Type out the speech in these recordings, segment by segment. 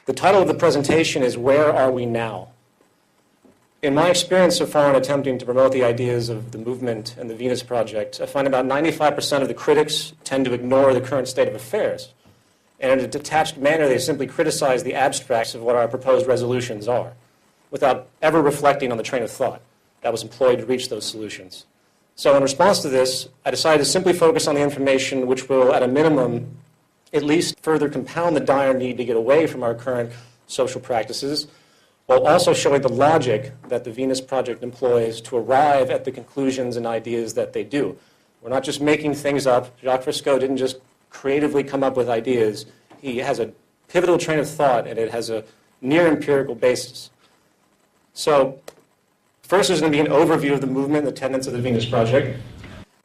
The title of the presentation is Where Are We Now? In my experience so far in attempting to promote the ideas of the movement and the Venus Project, I find about 95% of the critics tend to ignore the current state of affairs. And in a detached manner, they simply criticize the abstracts of what our proposed resolutions are, without ever reflecting on the train of thought that was employed to reach those solutions. So in response to this, I decided to simply focus on the information which will, at a minimum, at least further compound the dire need to get away from our current social practices, while also showing the logic that the Venus Project employs to arrive at the conclusions and ideas that they do. We're not just making things up. Jacques Fresco didn't just creatively come up with ideas. He has a pivotal train of thought, and it has a near empirical basis. So first there's going to be an overview of the movement and the tenets of the Venus Project.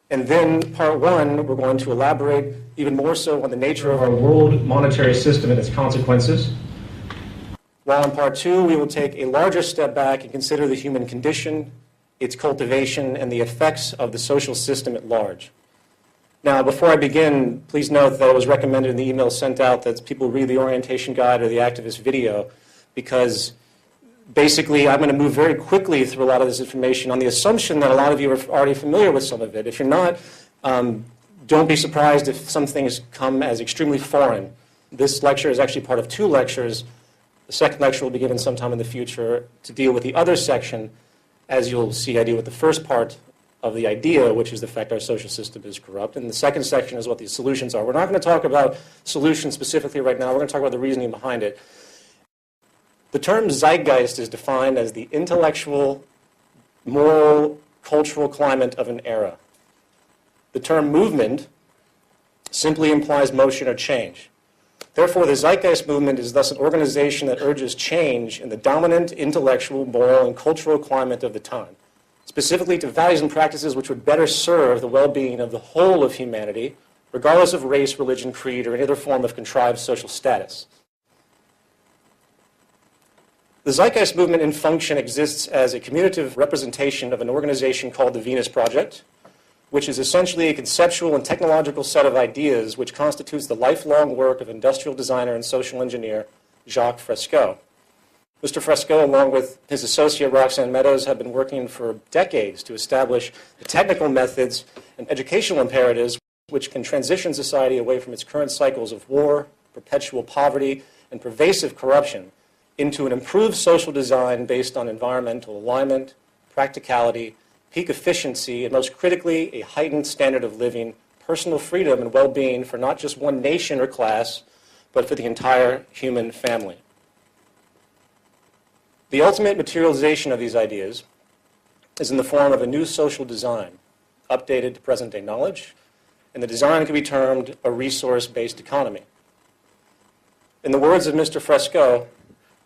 And then part one, we're going to elaborate even more so on the nature of our world monetary system and its consequences. While in part two, we will take a larger step back and consider the human condition, its cultivation, and the effects of the social system at large. Now, before I begin, please note that it was recommended in the email sent out that people read the orientation guide or the activist video, because basically I'm going to move very quickly through a lot of this information on the assumption that a lot of you are already familiar with some of it. If you're not, don't be surprised if some things come as extremely foreign. This lecture is actually part of two lectures. The second lecture will be given sometime in the future to deal with the other section. As you'll see, I deal with the first part of the idea, which is the fact our social system is corrupt. And the second section is what the solutions are. We're not going to talk about solutions specifically right now. We're going to talk about the reasoning behind it. The term zeitgeist is defined as the intellectual, moral, cultural climate of an era. The term movement simply implies motion or change. Therefore, the Zeitgeist movement is thus an organization that urges change in the dominant intellectual, moral, and cultural climate of the time, specifically to values and practices which would better serve the well-being of the whole of humanity, regardless of race, religion, creed, or any other form of contrived social status. The Zeitgeist movement in function exists as a commutative representation of an organization called the Venus Project, which is essentially a conceptual and technological set of ideas which constitutes the lifelong work of industrial designer and social engineer Jacques Fresco. Mr. Fresco, along with his associate Roxanne Meadows, have been working for decades to establish the technical methods and educational imperatives which can transition society away from its current cycles of war, perpetual poverty, and pervasive corruption into an improved social design based on environmental alignment, practicality, peak efficiency, and most critically, a heightened standard of living, personal freedom, and well-being for not just one nation or class, but for the entire human family. The ultimate materialization of these ideas is in the form of a new social design, updated to present-day knowledge, and the design can be termed a resource-based economy. In the words of Mr. Fresco,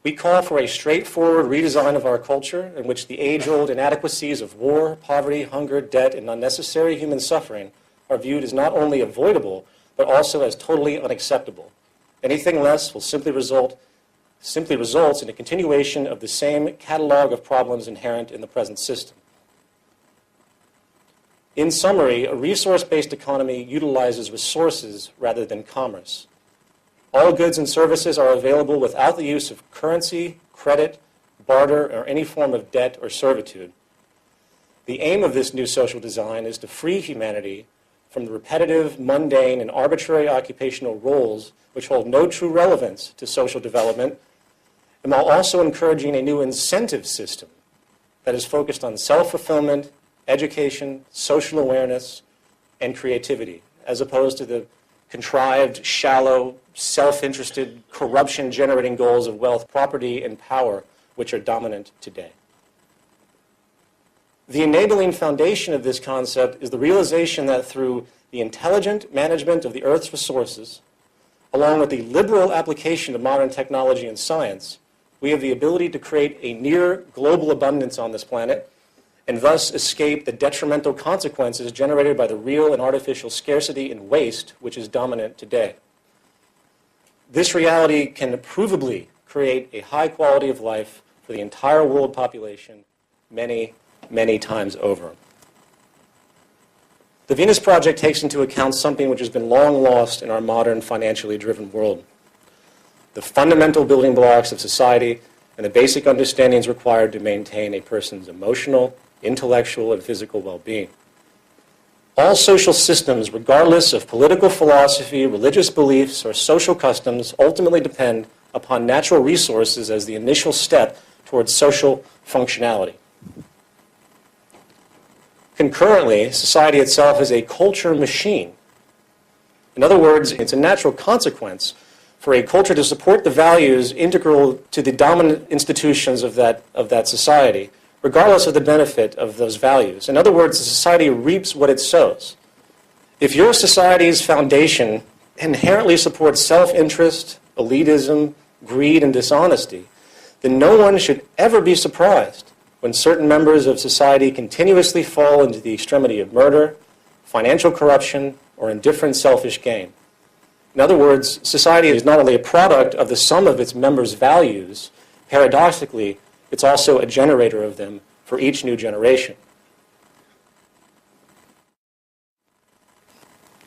we call for a straightforward redesign of our culture in which the age-old inadequacies of war, poverty, hunger, debt, and unnecessary human suffering are viewed as not only avoidable, but also as totally unacceptable. Anything less will simply results in a continuation of the same catalog of problems inherent in the present system. In summary, a resource-based economy utilizes resources rather than commerce. All goods and services are available without the use of currency, credit, barter, or any form of debt or servitude. The aim of this new social design is to free humanity from the repetitive, mundane, and arbitrary occupational roles which hold no true relevance to social development, and while also encouraging a new incentive system that is focused on self-fulfillment, education, social awareness, and creativity, as opposed to the contrived, shallow, self-interested, corruption-generating goals of wealth, property, and power, which are dominant today. The enabling foundation of this concept is the realization that through the intelligent management of the Earth's resources, along with the liberal application of modern technology and science, we have the ability to create a near global abundance on this planet and thus escape the detrimental consequences generated by the real and artificial scarcity and waste which is dominant today. This reality can provably create a high quality of life for the entire world population many, many times over. The Venus Project takes into account something which has been long lost in our modern financially driven world. the fundamental building blocks of society, and the basic understandings required to maintain a person's emotional, intellectual, and physical well-being. All social systems, regardless of political philosophy, religious beliefs, or social customs, ultimately depend upon natural resources as the initial step towards social functionality. Concurrently, society itself is a culture machine. In other words, it's a natural consequence for a culture to support the values integral to the dominant institutions of that society, regardless of the benefit of those values. In other words, the society reaps what it sows. If your society's foundation inherently supports self-interest, elitism, greed, and dishonesty, then no one should ever be surprised when certain members of society continuously fall into the extremity of murder, financial corruption, or indifferent selfish gain. In other words, society is not only a product of the sum of its members' values, paradoxically, it's also a generator of them for each new generation.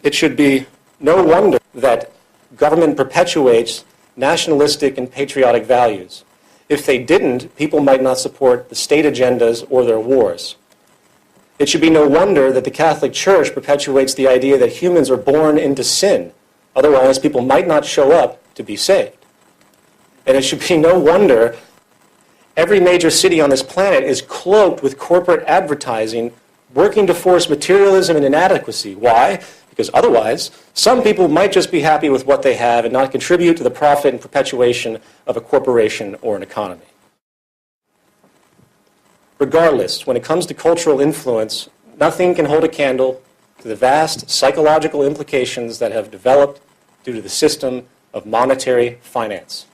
It should be no wonder that government perpetuates nationalistic and patriotic values. If they didn't, people might not support the state agendas or their wars. It should be no wonder that the Catholic Church perpetuates the idea that humans are born into sin. Otherwise, people might not show up to be saved. And it should be no wonder every major city on this planet is cloaked with corporate advertising working to force materialism and inadequacy. Why? Because otherwise, some people might just be happy with what they have and not contribute to the profit and perpetuation of a corporation or an economy. Regardless, when it comes to cultural influence, nothing can hold a candle to the vast psychological implications that have developed due to the system of monetary finance.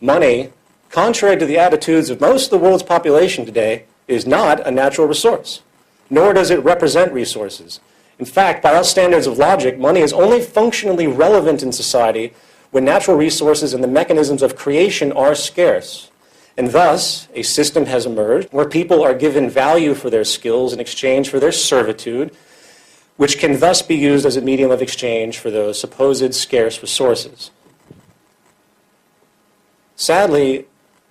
Money, contrary to the attitudes of most of the world's population today, is not a natural resource, nor does it represent resources. In fact, by our standards of logic, money is only functionally relevant in society when natural resources and the mechanisms of creation are scarce. And thus, a system has emerged where people are given value for their skills in exchange for their servitude, which can thus be used as a medium of exchange for those supposed scarce resources. Sadly,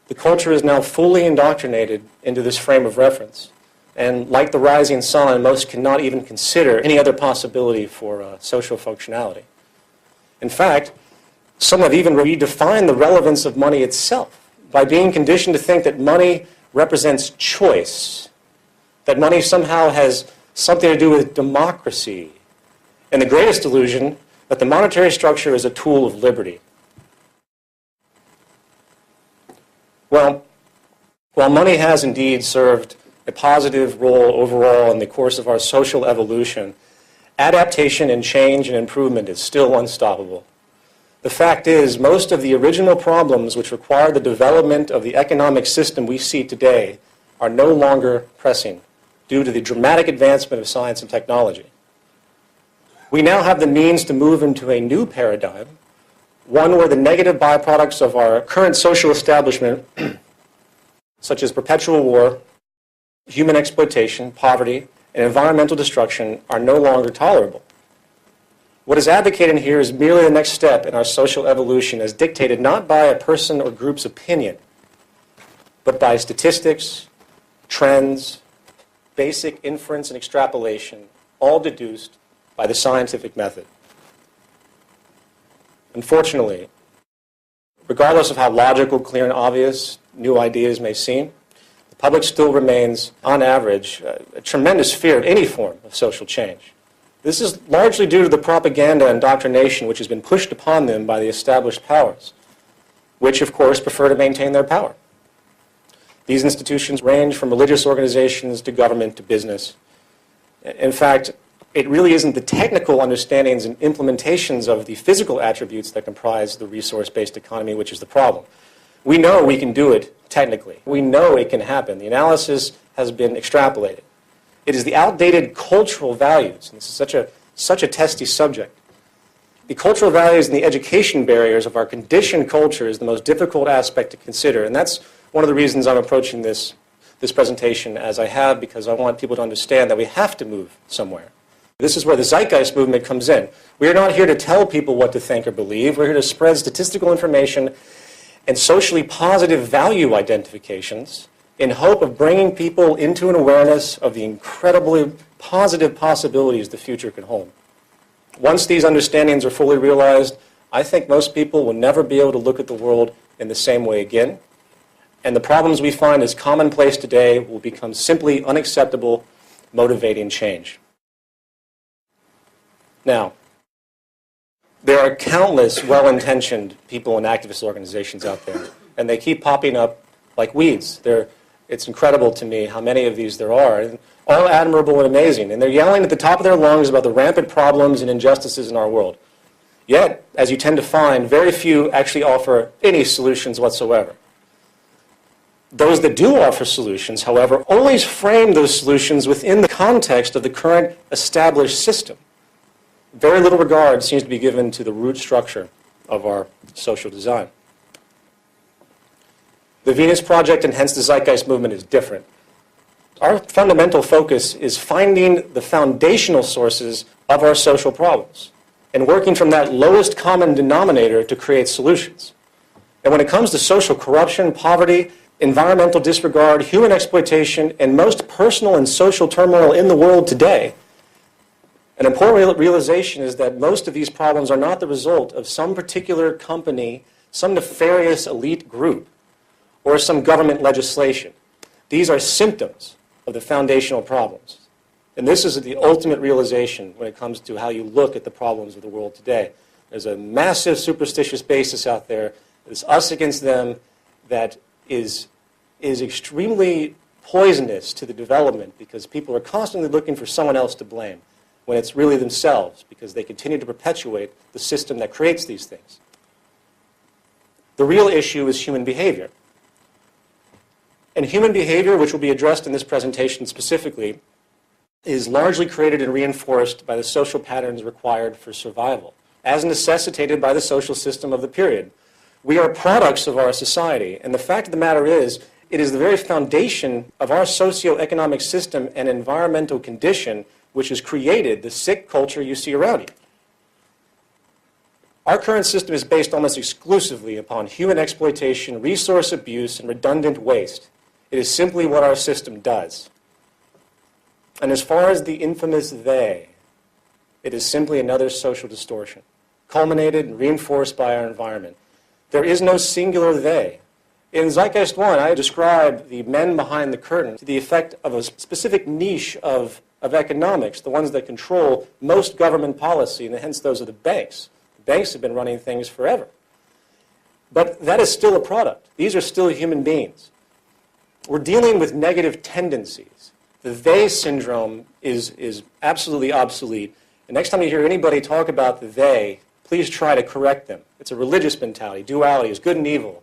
the culture is now fully indoctrinated into this frame of reference. And like the rising sun, most cannot even consider any other possibility for social functionality. In fact, some have even redefined the relevance of money itself by being conditioned to think that money represents choice, that money somehow has something to do with democracy, and the greatest illusion that the monetary structure is a tool of liberty. Well, while money has indeed served a positive role overall in the course of our social evolution, adaptation and change and improvement is still unstoppable. The fact is, most of the original problems which require the development of the economic system we see today are no longer pressing due to the dramatic advancement of science and technology. We now have the means to move into a new paradigm, one where the negative byproducts of our current social establishment, such as perpetual war, human exploitation, poverty, and environmental destruction, are no longer tolerable. What is advocated here is merely the next step in our social evolution as dictated not by a person or group's opinion, but by statistics, trends, basic inference and extrapolation, all deduced by the scientific method. Unfortunately, regardless of how logical, clear, and obvious new ideas may seem, the public still remains, on average, a tremendous fear of any form of social change. This is largely due to the propaganda and indoctrination which has been pushed upon them by the established powers, which, of course, prefer to maintain their power. These institutions range from religious organizations to government to business. In fact, it really isn't the technical understandings and implementations of the physical attributes that comprise the resource-based economy which is the problem. We know we can do it technically. We know it can happen. The analysis has been extrapolated. It is the outdated cultural values, and this is such a testy subject. The cultural values and the education barriers of our conditioned culture is the most difficult aspect to consider, and that's one of the reasons I'm approaching this presentation as I have, because I want people to understand that we have to move somewhere. This is where the Zeitgeist movement comes in. We are not here to tell people what to think or believe. We're here to spread statistical information and socially positive value identifications in hope of bringing people into an awareness of the incredibly positive possibilities the future can hold. Once these understandings are fully realized, I think most people will never be able to look at the world in the same way again, and the problems we find as commonplace today will become simply unacceptable, motivating change. Now, there are countless well-intentioned people and activist organizations out there, and they keep popping up like weeds. It's incredible to me how many of these there are, and all admirable and amazing, and they're yelling at the top of their lungs about the rampant problems and injustices in our world. Yet, as you tend to find, very few actually offer any solutions whatsoever. Those that do offer solutions, however, always frame those solutions within the context of the current established system. Very little regard seems to be given to the root structure of our social design. The Venus Project and hence the Zeitgeist movement is different. Our fundamental focus is finding the foundational sources of our social problems and working from that lowest common denominator to create solutions. And when it comes to social corruption, poverty, environmental disregard, human exploitation, and most personal and social turmoil in the world today, an important realization is that most of these problems are not the result of some particular company, some nefarious elite group, or some government legislation. These are symptoms of the foundational problems. And this is the ultimate realization when it comes to how you look at the problems of the world today. There's a massive superstitious basis out there. It's us against them that is extremely poisonous to the development because people are constantly looking for someone else to blame, when it's really themselves, because they continue to perpetuate the system that creates these things. The real issue is human behavior. And human behavior, which will be addressed in this presentation specifically, is largely created and reinforced by the social patterns required for survival, as necessitated by the social system of the period. We are products of our society, and the fact of the matter is, it is the very foundation of our socioeconomic system and environmental condition which has created the sick culture you see around you. Our current system is based almost exclusively upon human exploitation, resource abuse, and redundant waste. It is simply what our system does. And as far as the infamous they, it is simply another social distortion, culminated and reinforced by our environment. There is no singular they. In Zeitgeist 1, I describe the men behind the curtain to the effect of a specific niche of economics, the ones that control most government policy, and hence those are the banks. The banks have been running things forever. But that is still a product. These are still human beings. We're dealing with negative tendencies. The they syndrome is absolutely obsolete. And next time you hear anybody talk about the they, please try to correct them. It's a religious mentality. Duality is good and evil.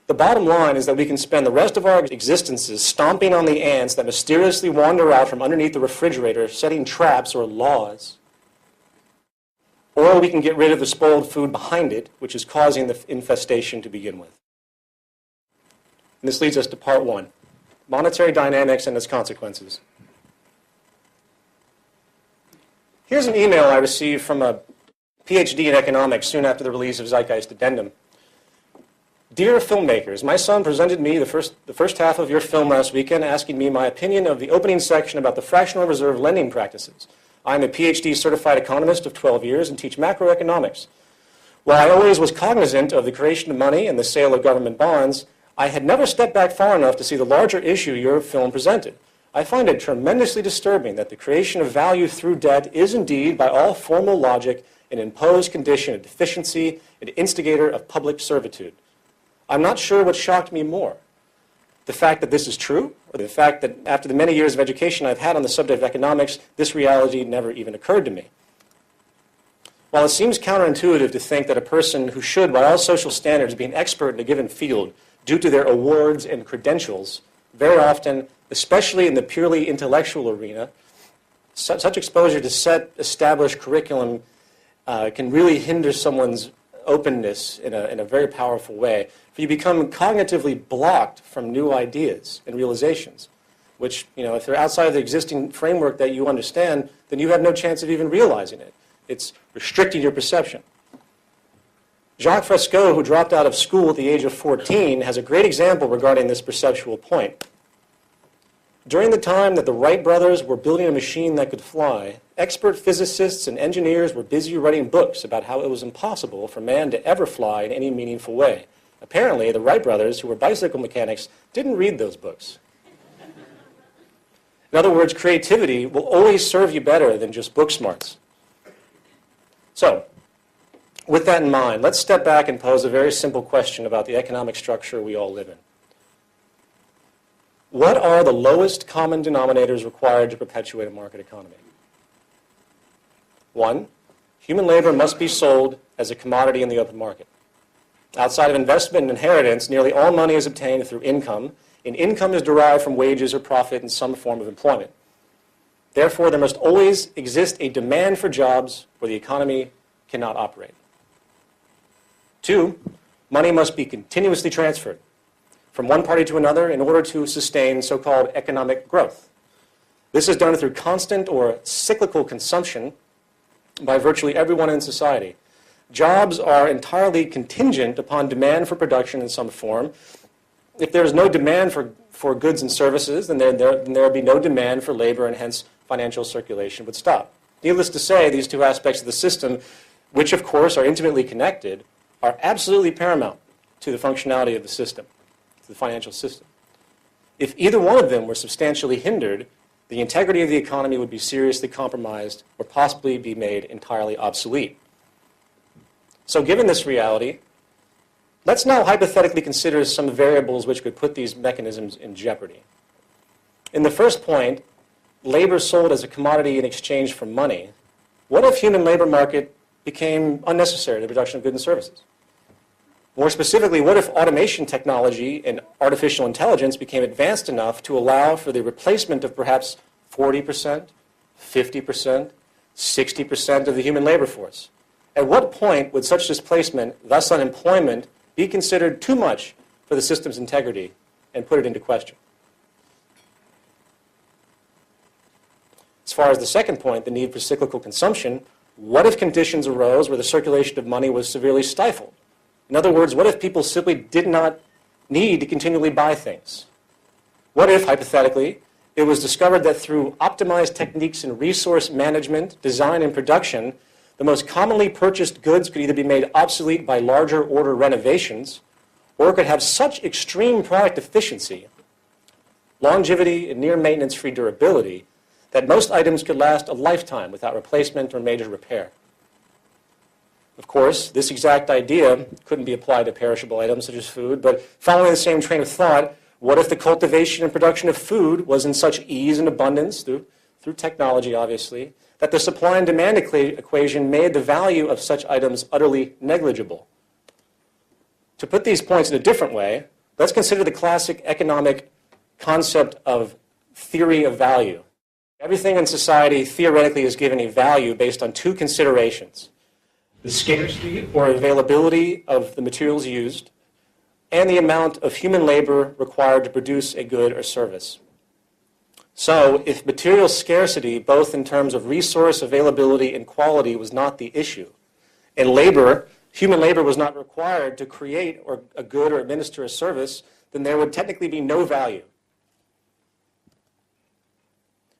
The bottom line is that we can spend the rest of our existences stomping on the ants that mysteriously wander out from underneath the refrigerator, setting traps or laws. Or we can get rid of the spoiled food behind it, which is causing the infestation to begin with. And this leads us to part one, monetary dynamics and its consequences. Here's an email I received from a PhD in economics soon after the release of Zeitgeist Addendum. Dear filmmakers, my son presented me the first half of your film last weekend asking me my opinion of the opening section about the fractional reserve lending practices. I am a PhD certified economist of 12 years and teach macroeconomics. While I always was cognizant of the creation of money and the sale of government bonds, I had never stepped back far enough to see the larger issue your film presented. I find it tremendously disturbing that the creation of value through debt is indeed, by all formal logic, an imposed condition of deficiency, an instigator of public servitude. I'm not sure what shocked me more, the fact that this is true, or the fact that after the many years of education I've had on the subject of economics, this reality never even occurred to me. While it seems counterintuitive to think that a person who should, by all social standards, be an expert in a given field due to their awards and credentials, very often, especially in the purely intellectual arena, such exposure to set established curriculum can really hinder someone's openness in a very powerful way. For you become cognitively blocked from new ideas and realizations. which, if they're outside of the existing framework that you understand, then you have no chance of even realizing it. It's restricting your perception. Jacques Fresco, who dropped out of school at the age of 14, has a great example regarding this perceptual point. During the time that the Wright brothers were building a machine that could fly, expert physicists and engineers were busy writing books about how it was impossible for man to ever fly in any meaningful way. Apparently, the Wright brothers, who were bicycle mechanics, didn't read those books. In other words, creativity will always serve you better than just book smarts. So, with that in mind, let's step back and pose a very simple question about the economic structure we all live in. What are the lowest common denominators required to perpetuate a market economy? 1, human labor must be sold as a commodity in the open market. Outside of investment and inheritance, nearly all money is obtained through income, and income is derived from wages or profit in some form of employment. Therefore, there must always exist a demand for jobs where the economy cannot operate. 2, money must be continuously transferred from one party to another in order to sustain so-called economic growth. This is done through constant or cyclical consumption by virtually everyone in society. Jobs are entirely contingent upon demand for production in some form. If there is no demand for goods and services, then there would be no demand for labor, and hence financial circulation would stop. Needless to say, these two aspects of the system, which of course are intimately connected, are absolutely paramount to the functionality of the system, to the financial system. If either one of them were substantially hindered, the integrity of the economy would be seriously compromised or possibly be made entirely obsolete. So given this reality, let's now hypothetically consider some variables which could put these mechanisms in jeopardy. In the first point, labor sold as a commodity in exchange for money. What if human labor market became unnecessary in the production of goods and services? More specifically, what if automation technology and artificial intelligence became advanced enough to allow for the replacement of perhaps 40%, 50%, 60% of the human labor force? At what point would such displacement, thus unemployment, be considered too much for the system's integrity and put it into question? As far as the second point, the need for cyclical consumption, what if conditions arose where the circulation of money was severely stifled? In other words, what if people simply did not need to continually buy things? What if, hypothetically, it was discovered that through optimized techniques in resource management, design, and production, the most commonly purchased goods could either be made obsolete by larger order renovations, or could have such extreme product efficiency, longevity, and near maintenance-free durability that most items could last a lifetime without replacement or major repair. Of course, this exact idea couldn't be applied to perishable items such as food, but following the same train of thought, what if the cultivation and production of food was in such ease and abundance, through technology obviously, that the supply and demand equation made the value of such items utterly negligible? To put these points in a different way, let's consider the classic economic concept of theory of value. Everything in society theoretically is given a value based on two considerations: the scarcity or availability of the materials used, and the amount of human labor required to produce a good or service. So, if material scarcity, both in terms of resource availability and quality, was not the issue, and human labor was not required to create a good or administer a service, then there would technically be no value.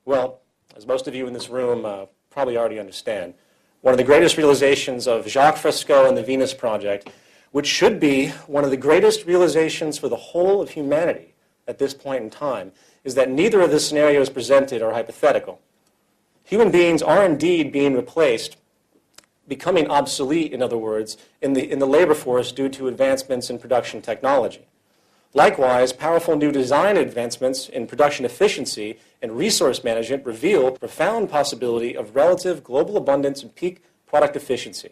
Well, as most of you in this room probably already understand, one of the greatest realizations of Jacques Fresco and the Venus Project, which should be one of the greatest realizations for the whole of humanity at this point in time, is that neither of the scenarios presented are hypothetical. Human beings are indeed being replaced, becoming obsolete, in other words, in the labor force due to advancements in production technology. Likewise, powerful new design advancements in production efficiency and resource management reveal profound possibility of relative global abundance and peak product efficiency.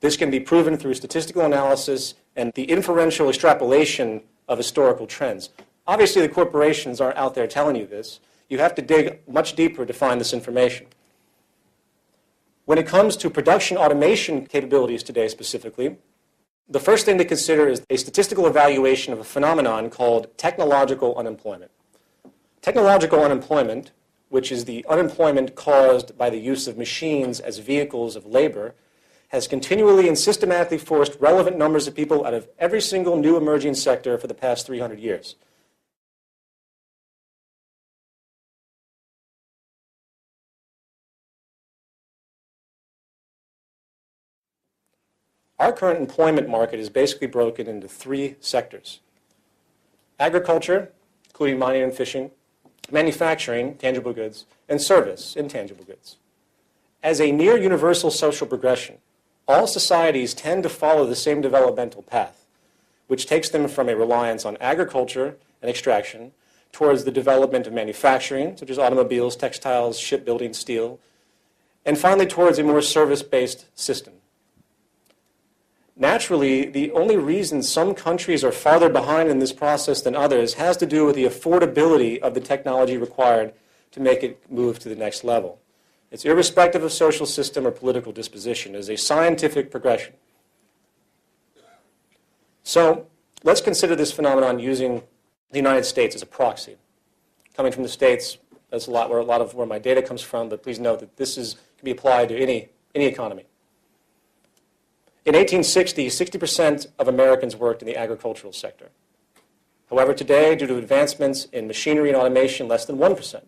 This can be proven through statistical analysis and the inferential extrapolation of historical trends. Obviously, the corporations aren't out there telling you this. You have to dig much deeper to find this information. When it comes to production automation capabilities today specifically, the first thing to consider is a statistical evaluation of a phenomenon called technological unemployment. Technological unemployment, which is the unemployment caused by the use of machines as vehicles of labor, has continually and systematically forced relevant numbers of people out of every single new emerging sector for the past 300 years. Our current employment market is basically broken into three sectors: agriculture, including mining and fishing, manufacturing, tangible goods, and service, intangible goods. As a near universal social progression, all societies tend to follow the same developmental path, which takes them from a reliance on agriculture and extraction towards the development of manufacturing, such as automobiles, textiles, shipbuilding, steel, and finally towards a more service-based system. Naturally, the only reason some countries are farther behind in this process than others has to do with the affordability of the technology required to make it move to the next level. It's irrespective of social system or political disposition. It is a scientific progression. So let's consider this phenomenon using the United States as a proxy. Coming from the States, that's a lot of where my data comes from, but please note that this can be applied to any economy. In 1860, 60% of Americans worked in the agricultural sector. However, today, due to advancements in machinery and automation, less than 1%.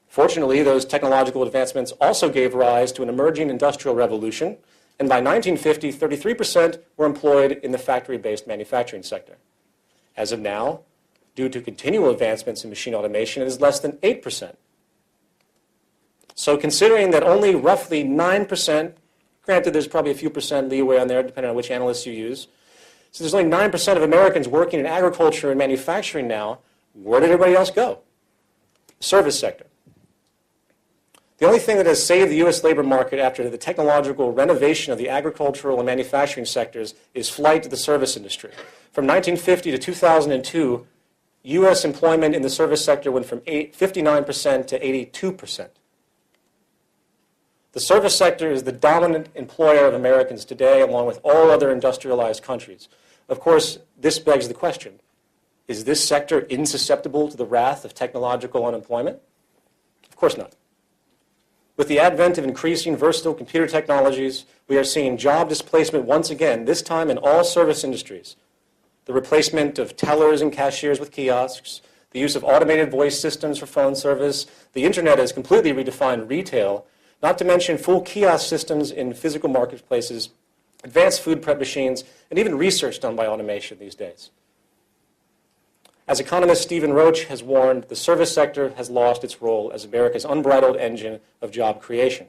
Fortunately, those technological advancements also gave rise to an emerging industrial revolution, and by 1950, 33% were employed in the factory-based manufacturing sector. As of now, due to continual advancements in machine automation, it is less than 8%. So considering that only roughly 9%, granted, there's probably a few percent leeway on there, depending on which analysts you use. So there's only 9% of Americans working in agriculture and manufacturing now. Where did everybody else go? Service sector. The only thing that has saved the U.S. labor market after the technological renovation of the agricultural and manufacturing sectors is flight to the service industry. From 1950 to 2002, U.S. employment in the service sector went from 59% to 82%. The service sector is the dominant employer of Americans today, along with all other industrialized countries. Of course, this begs the question, is this sector insusceptible to the wrath of technological unemployment? Of course not. With the advent of increasing versatile computer technologies, we are seeing job displacement once again, this time in all service industries. The replacement of tellers and cashiers with kiosks, the use of automated voice systems for phone service, the internet has completely redefined retail, not to mention full kiosk systems in physical marketplaces, advanced food prep machines, and even research done by automation these days. As economist Stephen Roach has warned, the service sector has lost its role as America's unbridled engine of job creation.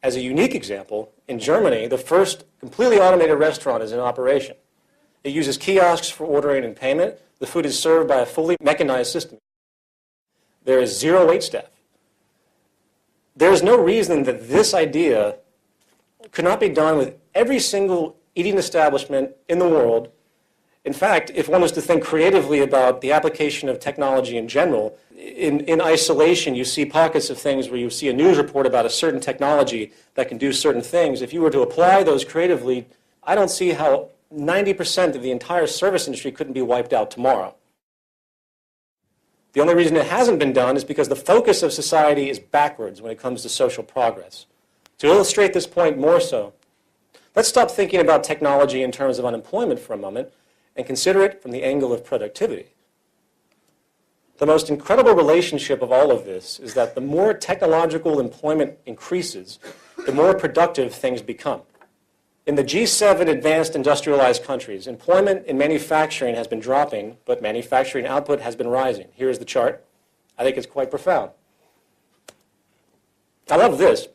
As a unique example, in Germany, the first completely automated restaurant is in operation. It uses kiosks for ordering and payment. The food is served by a fully mechanized system. There is zero waitstaff. There is no reason that this idea could not be done with every single eating establishment in the world. In fact, if one was to think creatively about the application of technology in general, in isolation you see pockets of things where you see a news report about a certain technology that can do certain things. If you were to apply those creatively, I don't see how 90% of the entire service industry couldn't be wiped out tomorrow. The only reason it hasn't been done is because the focus of society is backwards when it comes to social progress. To illustrate this point more so, let's stop thinking about technology in terms of unemployment for a moment and consider it from the angle of productivity. The most incredible relationship of all of this is that the more technological employment increases, the more productive things become. In the G7 advanced industrialized countries, employment in manufacturing has been dropping, but manufacturing output has been rising. Here's the chart. I think it's quite profound. I love this.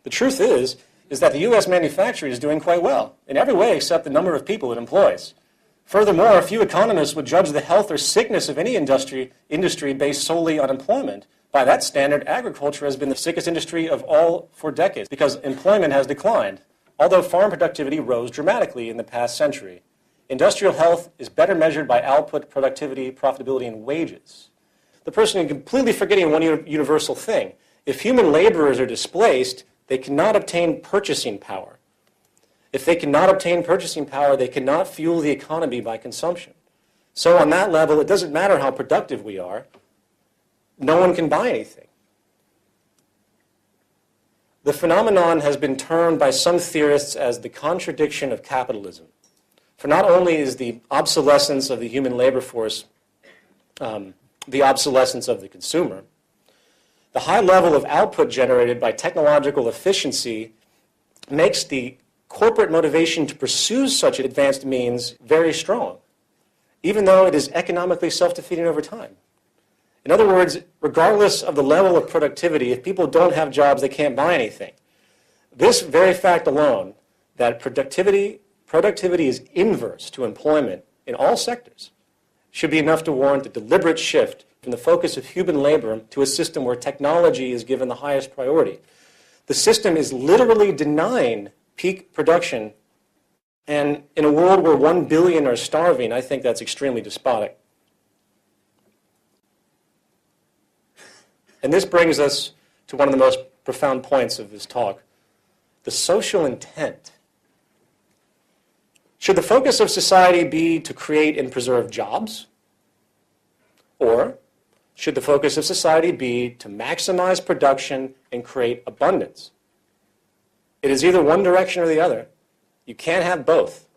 The truth is that the U.S. manufacturing is doing quite well, in every way except the number of people it employs. Furthermore, few economists would judge the health or sickness of any industry based solely on employment. By that standard, agriculture has been the sickest industry of all for decades because employment has declined, although farm productivity rose dramatically in the past century. Industrial health is better measured by output, productivity, profitability, and wages. The person is completely forgetting one universal thing. If human laborers are displaced, they cannot obtain purchasing power. If they cannot obtain purchasing power, they cannot fuel the economy by consumption. So on that level, it doesn't matter how productive we are. No one can buy anything. The phenomenon has been termed by some theorists as the contradiction of capitalism. For not only is the obsolescence of the human labor force the obsolescence of the consumer, the high level of output generated by technological efficiency makes the corporate motivation to pursue such advanced means very strong, even though it is economically self-defeating over time. In other words, regardless of the level of productivity, if people don't have jobs, they can't buy anything. This very fact alone, that productivity is inverse to employment in all sectors, should be enough to warrant a deliberate shift from the focus of human labor to a system where technology is given the highest priority. The system is literally denying peak production, and in a world where 1 billion are starving, I think that's extremely despotic. And this brings us to one of the most profound points of this talk, the social intent. Should the focus of society be to create and preserve jobs? Or should the focus of society be to maximize production and create abundance? It is either one direction or the other. You can't have both.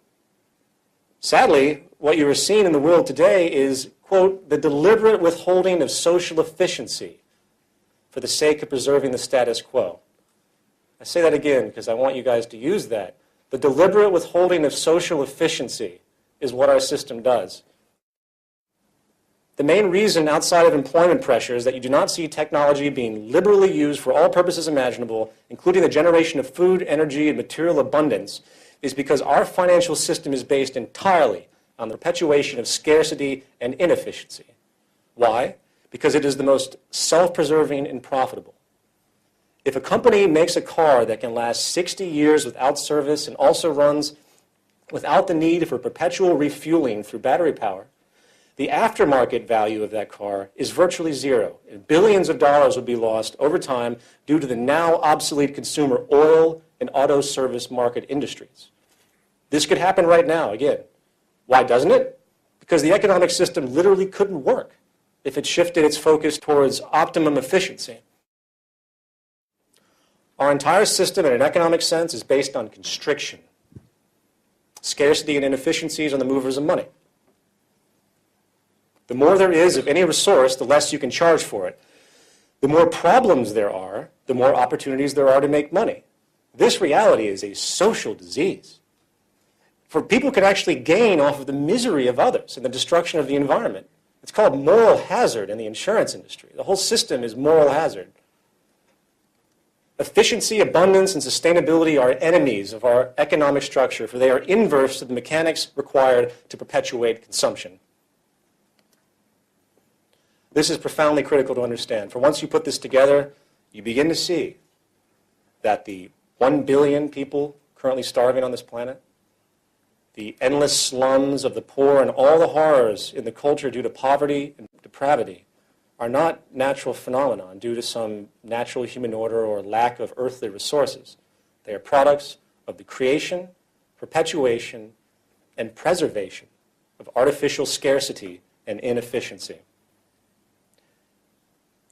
Sadly, what you are seeing in the world today is, quote, the deliberate withholding of social efficiency for the sake of preserving the status quo. I say that again because I want you guys to use that. The deliberate withholding of social efficiency is what our system does. The main reason outside of employment pressure is that you do not see technology being liberally used for all purposes imaginable, including the generation of food, energy, and material abundance, is because our financial system is based entirely on the perpetuation of scarcity and inefficiency. Why? Because it is the most self-preserving and profitable. If a company makes a car that can last 60 years without service and also runs without the need for perpetual refueling through battery power, the aftermarket value of that car is virtually zero, and billions of dollars would be lost over time due to the now obsolete consumer oil and auto service market industries. This could happen right now, again. Why doesn't it? Because the economic system literally couldn't work if it shifted its focus towards optimum efficiency. Our entire system, in an economic sense, is based on constriction. Scarcity and inefficiencies are the movers of money. The more there is of any resource, the less you can charge for it. The more problems there are, the more opportunities there are to make money. This reality is a social disease. For people can actually gain off of the misery of others and the destruction of the environment. It's called moral hazard in the insurance industry. The whole system is moral hazard. Efficiency, abundance, and sustainability are enemies of our economic structure, for they are inverse to the mechanics required to perpetuate consumption. This is profoundly critical to understand. For once you put this together, you begin to see that the 1 billion people currently starving on this planet, the endless slums of the poor, and all the horrors in the culture due to poverty and depravity are not natural phenomena due to some natural human order or lack of earthly resources. They are products of the creation, perpetuation, and preservation of artificial scarcity and inefficiency.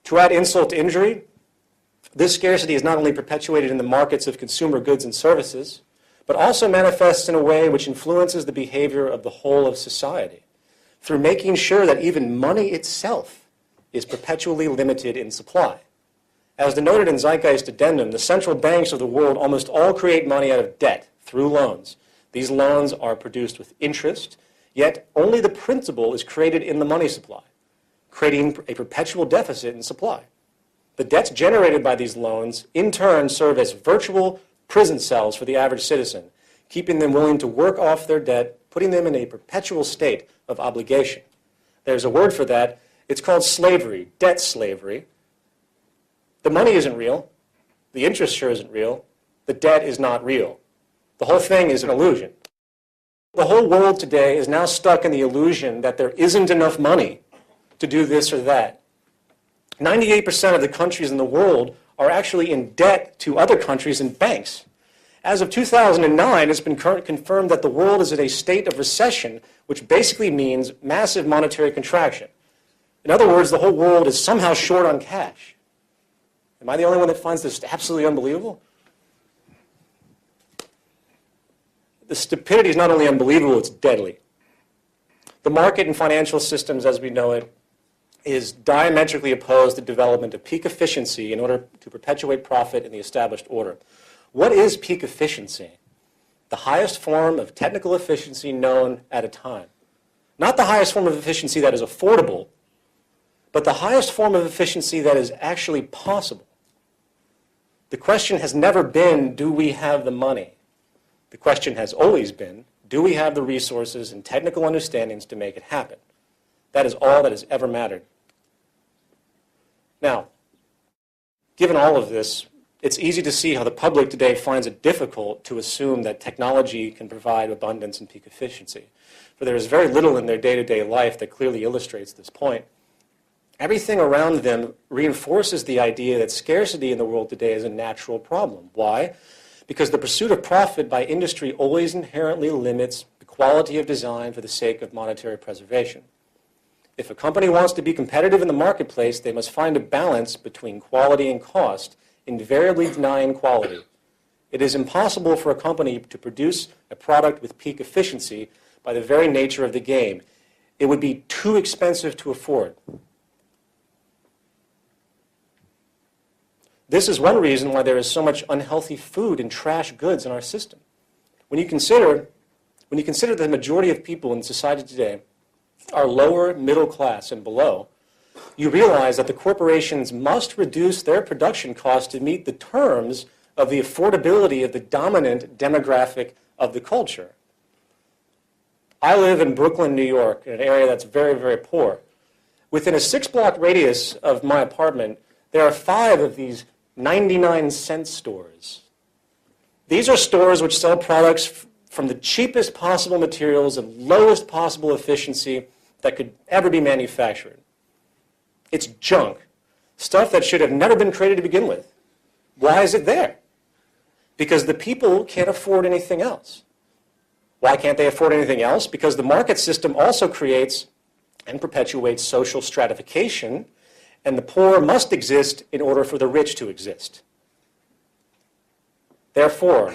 To add insult to injury, this scarcity is not only perpetuated in the markets of consumer goods and services, but also manifests in a way which influences the behavior of the whole of society, through making sure that even money itself is perpetually limited in supply. As denoted in Zeitgeist Addendum, the central banks of the world almost all create money out of debt through loans. These loans are produced with interest, yet only the principal is created in the money supply, creating a perpetual deficit in supply. The debts generated by these loans, in turn, serve as virtual prison cells for the average citizen, keeping them willing to work off their debt, putting them in a perpetual state of obligation. There's a word for that. It's called slavery, debt slavery. The money isn't real. The interest sure isn't real. The debt is not real. The whole thing is an illusion. The whole world today is now stuck in the illusion that there isn't enough money to do this or that. 98% of the countries in the world are actually in debt to other countries and banks. As of 2009, it's been confirmed that the world is in a state of recession which basically means massive monetary contraction. In other words, the whole world is somehow short on cash. Am I the only one that finds this absolutely unbelievable? The stupidity is not only unbelievable, it's deadly. The market and financial systems as we know it is diametrically opposed to development of peak efficiency in order to perpetuate profit in the established order. What is peak efficiency? The highest form of technical efficiency known at a time. Not the highest form of efficiency that is affordable, but the highest form of efficiency that is actually possible. The question has never been, do we have the money? The question has always been, do we have the resources and technical understandings to make it happen? That is all that has ever mattered. Now, given all of this, it's easy to see how the public today finds it difficult to assume that technology can provide abundance and peak efficiency. For there is very little in their day-to-day life that clearly illustrates this point. Everything around them reinforces the idea that scarcity in the world today is a natural problem. Why? Because the pursuit of profit by industry always inherently limits the quality of design for the sake of monetary preservation. If a company wants to be competitive in the marketplace, they must find a balance between quality and cost, invariably denying quality. It is impossible for a company to produce a product with peak efficiency by the very nature of the game. It would be too expensive to afford. This is one reason why there is so much unhealthy food and trash goods in our system. When you consider the majority of people in society today are lower middle class and below, you realize that the corporations must reduce their production costs to meet the terms of the affordability of the dominant demographic of the culture. I live in Brooklyn, New York, in an area that's very, very poor. Within a 6-block radius of my apartment, there are 5 of these 99-cent stores. These are stores which sell products from the cheapest possible materials and lowest possible efficiency that could ever be manufactured. It's junk, stuff that should have never been created to begin with. Why is it there? Because the people can't afford anything else. Why can't they afford anything else? Because the market system also creates and perpetuates social stratification, and the poor must exist in order for the rich to exist. Therefore,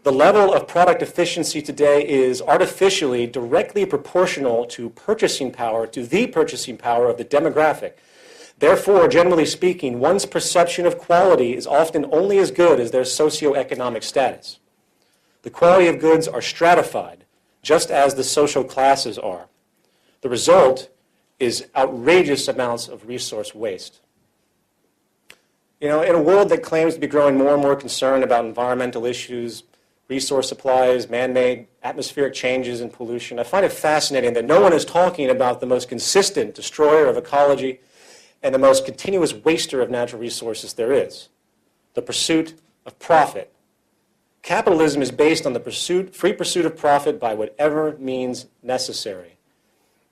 the level of product efficiency today is artificially directly proportional to purchasing power, to the purchasing power of the demographic. Therefore, generally speaking, one's perception of quality is often only as good as their socioeconomic status. The quality of goods are stratified, just as the social classes are. The result is outrageous amounts of resource waste. You know, in a world that claims to be growing more and more concerned about environmental issues, resource supplies, man-made atmospheric changes and pollution, I find it fascinating that no one is talking about the most consistent destroyer of ecology and the most continuous waster of natural resources there is, the pursuit of profit. Capitalism is based on the free pursuit of profit by whatever means necessary.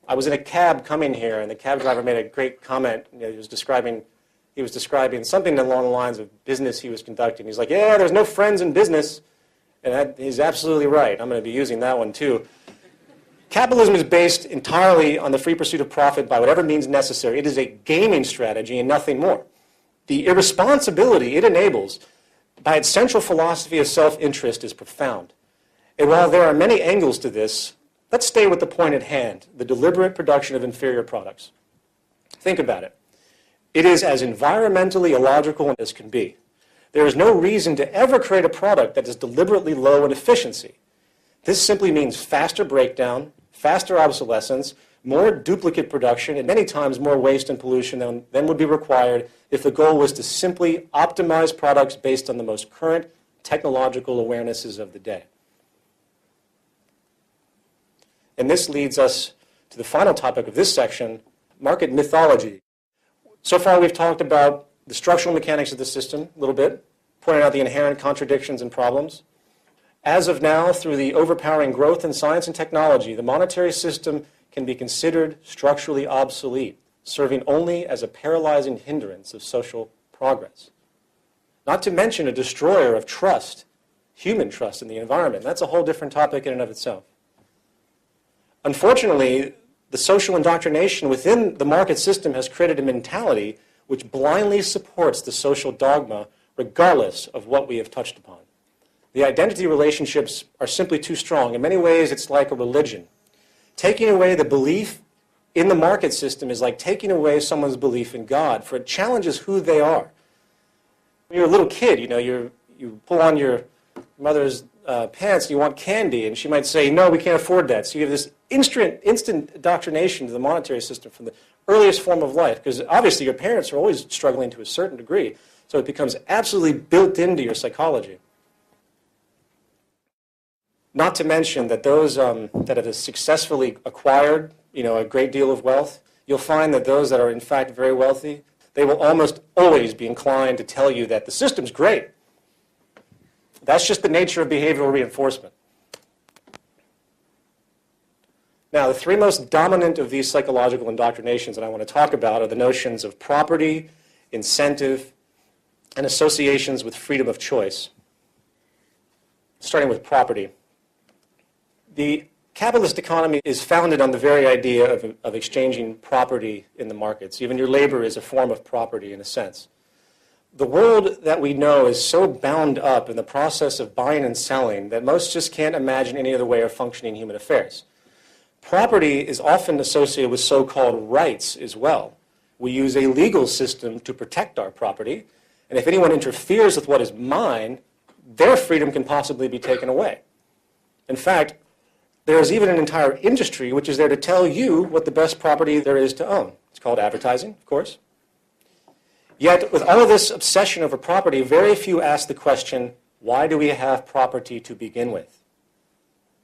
I was in a cab coming here, and the cab driver made a great comment. You know, he was describing something along the lines of business he was conducting. He's like, yeah, there's no friends in business. And he's absolutely right. I'm going to be using that one too. Capitalism is based entirely on the free pursuit of profit by whatever means necessary. It is a gaming strategy and nothing more. The irresponsibility it enables by its central philosophy of self-interest is profound. And while there are many angles to this, let's stay with the point at hand, the deliberate production of inferior products. Think about it. It is as environmentally illogical as can be. There is no reason to ever create a product that is deliberately low in efficiency. This simply means faster breakdown, faster obsolescence, more duplicate production, and many times more waste and pollution than would be required if the goal was to simply optimize products based on the most current technological awarenesses of the day. And this leads us to the final topic of this section, market mythology. So far we've talked about the structural mechanics of the system a little bit, pointing out the inherent contradictions and problems. As of now, through the overpowering growth in science and technology, the monetary system can be considered structurally obsolete, serving only as a paralyzing hindrance of social progress. Not to mention a destroyer of trust, human trust in the environment. That's a whole different topic in and of itself. Unfortunately, the social indoctrination within the market system has created a mentality which blindly supports the social dogma regardless of what we have touched upon. The identity relationships are simply too strong. In many ways, it's like a religion. Taking away the belief in the market system is like taking away someone's belief in God, for it challenges who they are. When you're a little kid, you pull on your mother's pants and you want candy, and she might say, no, we can't afford that. So you have this instant indoctrination to the monetary system from the earliest form of life, because obviously your parents are always struggling to a certain degree, so it becomes absolutely built into your psychology. Not to mention that those that have successfully acquired a great deal of wealth, you'll find that those that are in fact very wealthy, they will almost always be inclined to tell you that the system's great. That's just the nature of behavioral reinforcement. Now, the three most dominant of these psychological indoctrinations that I want to talk about are the notions of property, incentive, and associations with freedom of choice. Starting with property. The capitalist economy is founded on the very idea of exchanging property in the markets. Even your labor is a form of property in a sense. The world that we know is so bound up in the process of buying and selling that most just can't imagine any other way of functioning human affairs. Property is often associated with so-called rights as well. We use a legal system to protect our property, and if anyone interferes with what is mine, their freedom can possibly be taken away. In fact, there is even an entire industry which is there to tell you what the best property there is to own. It's called advertising, of course. Yet, with all of this obsession over property, very few ask the question, why do we have property to begin with?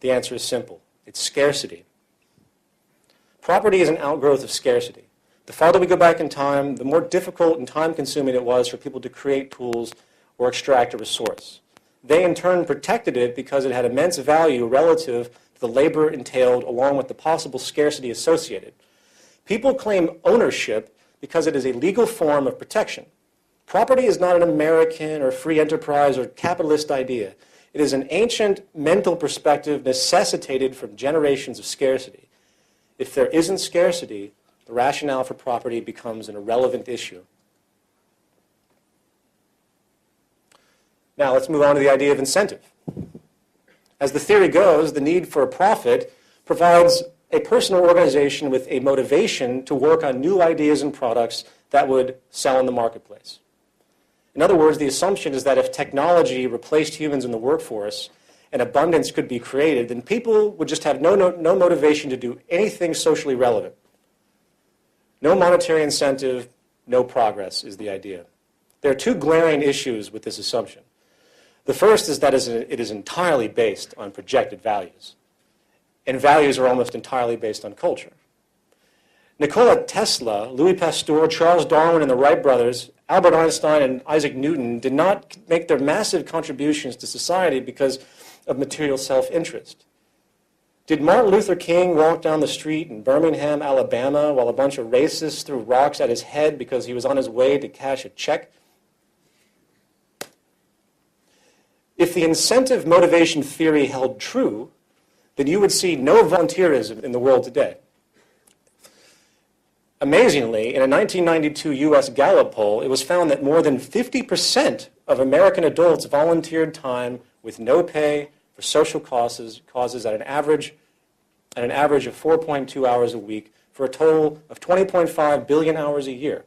The answer is simple. It's scarcity. Property is an outgrowth of scarcity. The farther we go back in time, the more difficult and time-consuming it was for people to create tools or extract a resource. They, in turn, protected it because it had immense value relative to the labor entailed along with the possible scarcity associated. People claim ownership because it is a legal form of protection. Property is not an American or free enterprise or capitalist idea. It is an ancient mental perspective necessitated from generations of scarcity. If there isn't scarcity, the rationale for property becomes an irrelevant issue. Now let's move on to the idea of incentive. As the theory goes, the need for a profit provides a person or organization with a motivation to work on new ideas and products that would sell in the marketplace. In other words, the assumption is that if technology replaced humans in the workforce and abundance could be created, then people would just have no motivation to do anything socially relevant. No monetary incentive, no progress is the idea. There are two glaring issues with this assumption. The first is that it is entirely based on projected values. And values are almost entirely based on culture. Nikola Tesla, Louis Pasteur, Charles Darwin, and the Wright brothers, Albert Einstein, and Isaac Newton did not make their massive contributions to society because of material self-interest. Did Martin Luther King walk down the street in Birmingham, Alabama, while a bunch of racists threw rocks at his head because he was on his way to cash a check? If the incentive motivation theory held true, then you would see no volunteerism in the world today. Amazingly, in a 1992 U.S. Gallup poll, it was found that more than 50% of American adults volunteered time with no pay for social causes at an average of 4.2 hours a week for a total of 20.5 billion hours a year.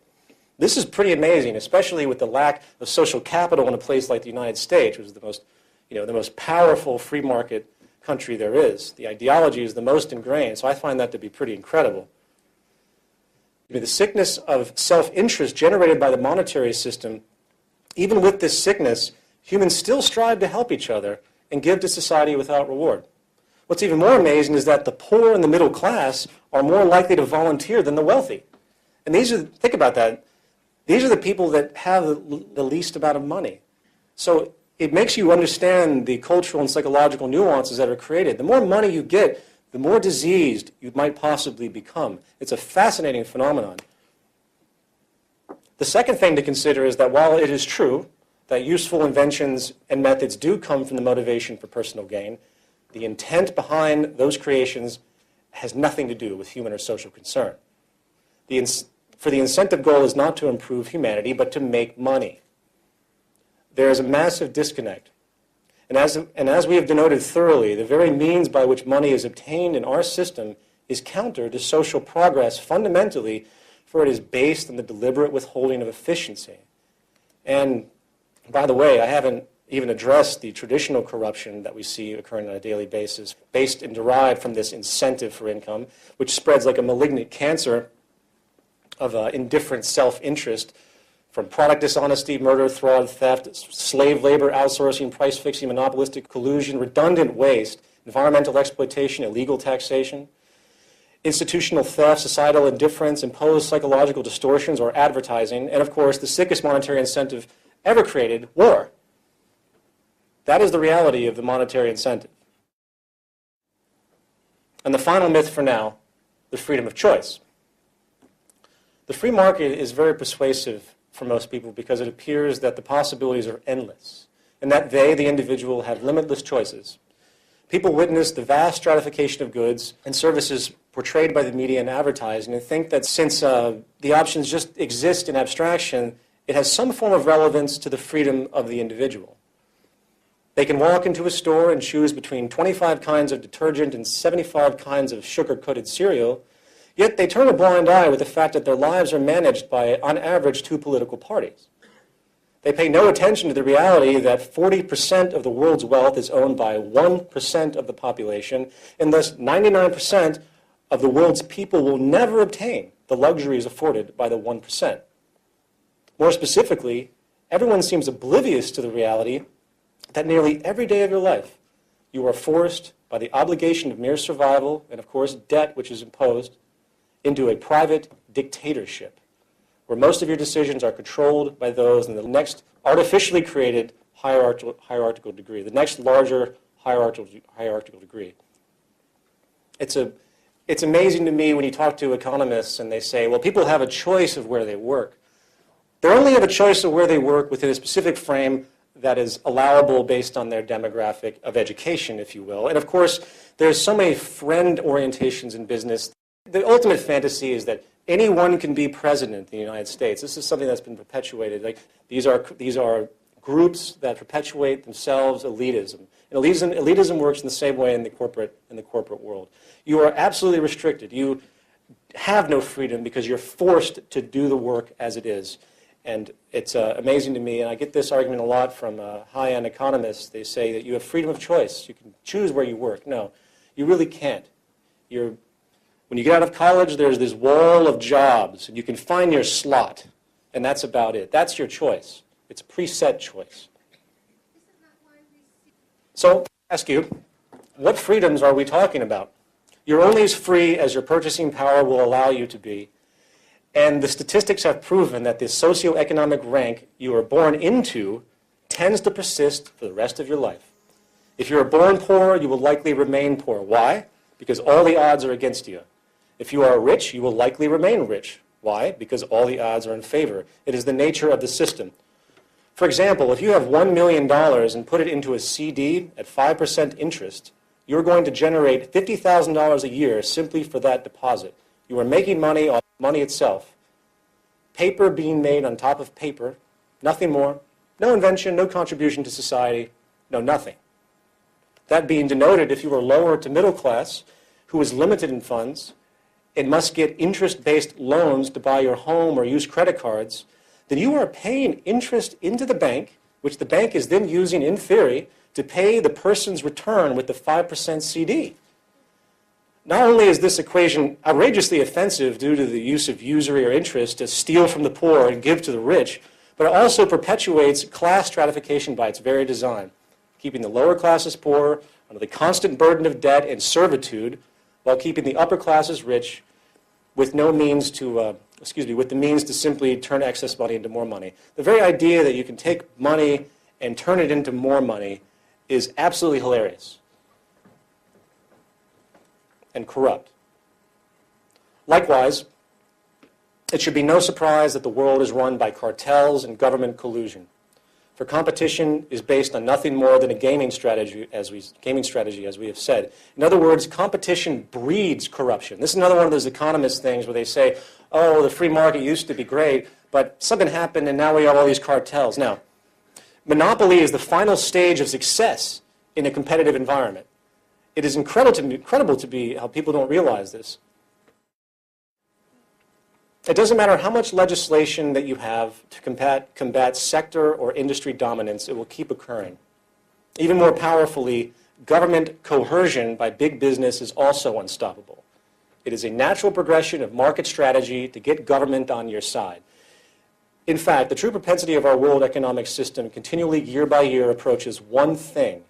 This is pretty amazing, especially with the lack of social capital in a place like the United States, which is the most powerful free market country there is. The ideology is the most ingrained, so I find that to be pretty incredible. The sickness of self-interest generated by the monetary system, even with this sickness, humans still strive to help each other and give to society without reward. What's even more amazing is that the poor and the middle class are more likely to volunteer than the wealthy. And think about that, these are the people that have the least amount of money. So it makes you understand the cultural and psychological nuances that are created. The more money you get, the more diseased you might possibly become. It's a fascinating phenomenon. The second thing to consider is that while it is true that useful inventions and methods do come from the motivation for personal gain, the intent behind those creations has nothing to do with human or social concern. For the incentive goal is not to improve humanity, but to make money. There is a massive disconnect. And as we have denoted thoroughly, the very means by which money is obtained in our system is counter to social progress fundamentally, for it is based on the deliberate withholding of efficiency. And by the way, I haven't even addressed the traditional corruption that we see occurring on a daily basis, based and derived from this incentive for income, which spreads like a malignant cancer of indifferent self-interest, from product dishonesty, murder, fraud, theft, slave labor, outsourcing, price fixing, monopolistic collusion, redundant waste, environmental exploitation, illegal taxation, institutional theft, societal indifference, imposed psychological distortions, or advertising, and of course, the sickest monetary incentive ever created, war. That is the reality of the monetary incentive. And the final myth for now, the freedom of choice. The free market is very persuasive for most people because it appears that the possibilities are endless and that they, the individual, have limitless choices. People witness the vast stratification of goods and services portrayed by the media and advertising and think that since the options just exist in abstraction, it has some form of relevance to the freedom of the individual. They can walk into a store and choose between 25 kinds of detergent and 75 kinds of sugar-coated cereal, yet they turn a blind eye with the fact that their lives are managed by, on average, 2 political parties. They pay no attention to the reality that 40% of the world's wealth is owned by 1% of the population, and thus 99% of the world's people will never obtain the luxuries afforded by the 1%. More specifically, everyone seems oblivious to the reality that nearly every day of your life you are forced by the obligation of mere survival and, of course, debt which is imposed into a private dictatorship where most of your decisions are controlled by those in the next artificially created hierarchical degree, the next larger hierarchical degree. It's amazing to me when you talk to economists and they say, well, people have a choice of where they work. They only have a choice of where they work within a specific frame that is allowable based on their demographic of education, if you will. And of course, there's so many friend orientations in business. The ultimate fantasy is that anyone can be president in the United States. This is something that's been perpetuated. Like these are groups that perpetuate themselves elitism. And elitism works in the same way in the corporate world. You are absolutely restricted. You have no freedom because you're forced to do the work as it is. And it's amazing to me, and I get this argument a lot from high-end economists. They say that you have freedom of choice. You can choose where you work. No, you really can't. When you get out of college, there's this wall of jobs, and you can find your slot, and that's about it. That's your choice. It's a preset choice. So I ask you, what freedoms are we talking about? You're only as free as your purchasing power will allow you to be. And the statistics have proven that the socioeconomic rank you are born into tends to persist for the rest of your life. If you are born poor, you will likely remain poor. Why? Because all the odds are against you. If you are rich, you will likely remain rich. Why? Because all the odds are in favor. It is the nature of the system. For example, if you have $1 million and put it into a CD at 5% interest, you're going to generate $50,000 a year simply for that deposit. You are making money off money itself. Paper being made on top of paper, nothing more. No invention, no contribution to society, no nothing. That being denoted, if you are lower to middle class, who is limited in funds, and must get interest-based loans to buy your home or use credit cards, then you are paying interest into the bank, which the bank is then using, in theory, to pay the person's return with the 5% CD. Not only is this equation outrageously offensive due to the use of usury or interest to steal from the poor and give to the rich, but it also perpetuates class stratification by its very design, keeping the lower classes poor under the constant burden of debt and servitude, while keeping the upper classes rich with no means to, with the means to simply turn excess money into more money. The very idea that you can take money and turn it into more money is absolutely hilarious and corrupt. Likewise, it should be no surprise that the world is run by cartels and government collusion. For competition is based on nothing more than a gaming strategy, as we have said. In other words, competition breeds corruption. This is another one of those economist things where they say, oh, the free market used to be great, but something happened and now we have all these cartels. Now, monopoly is the final stage of success in a competitive environment. It is incredible to me how people don't realize this. It doesn't matter how much legislation that you have to combat sector or industry dominance, it will keep occurring. Even more powerfully, government coercion by big business is also unstoppable. It is a natural progression of market strategy to get government on your side. In fact, the true propensity of our world economic system continually, year by year, approaches one thing: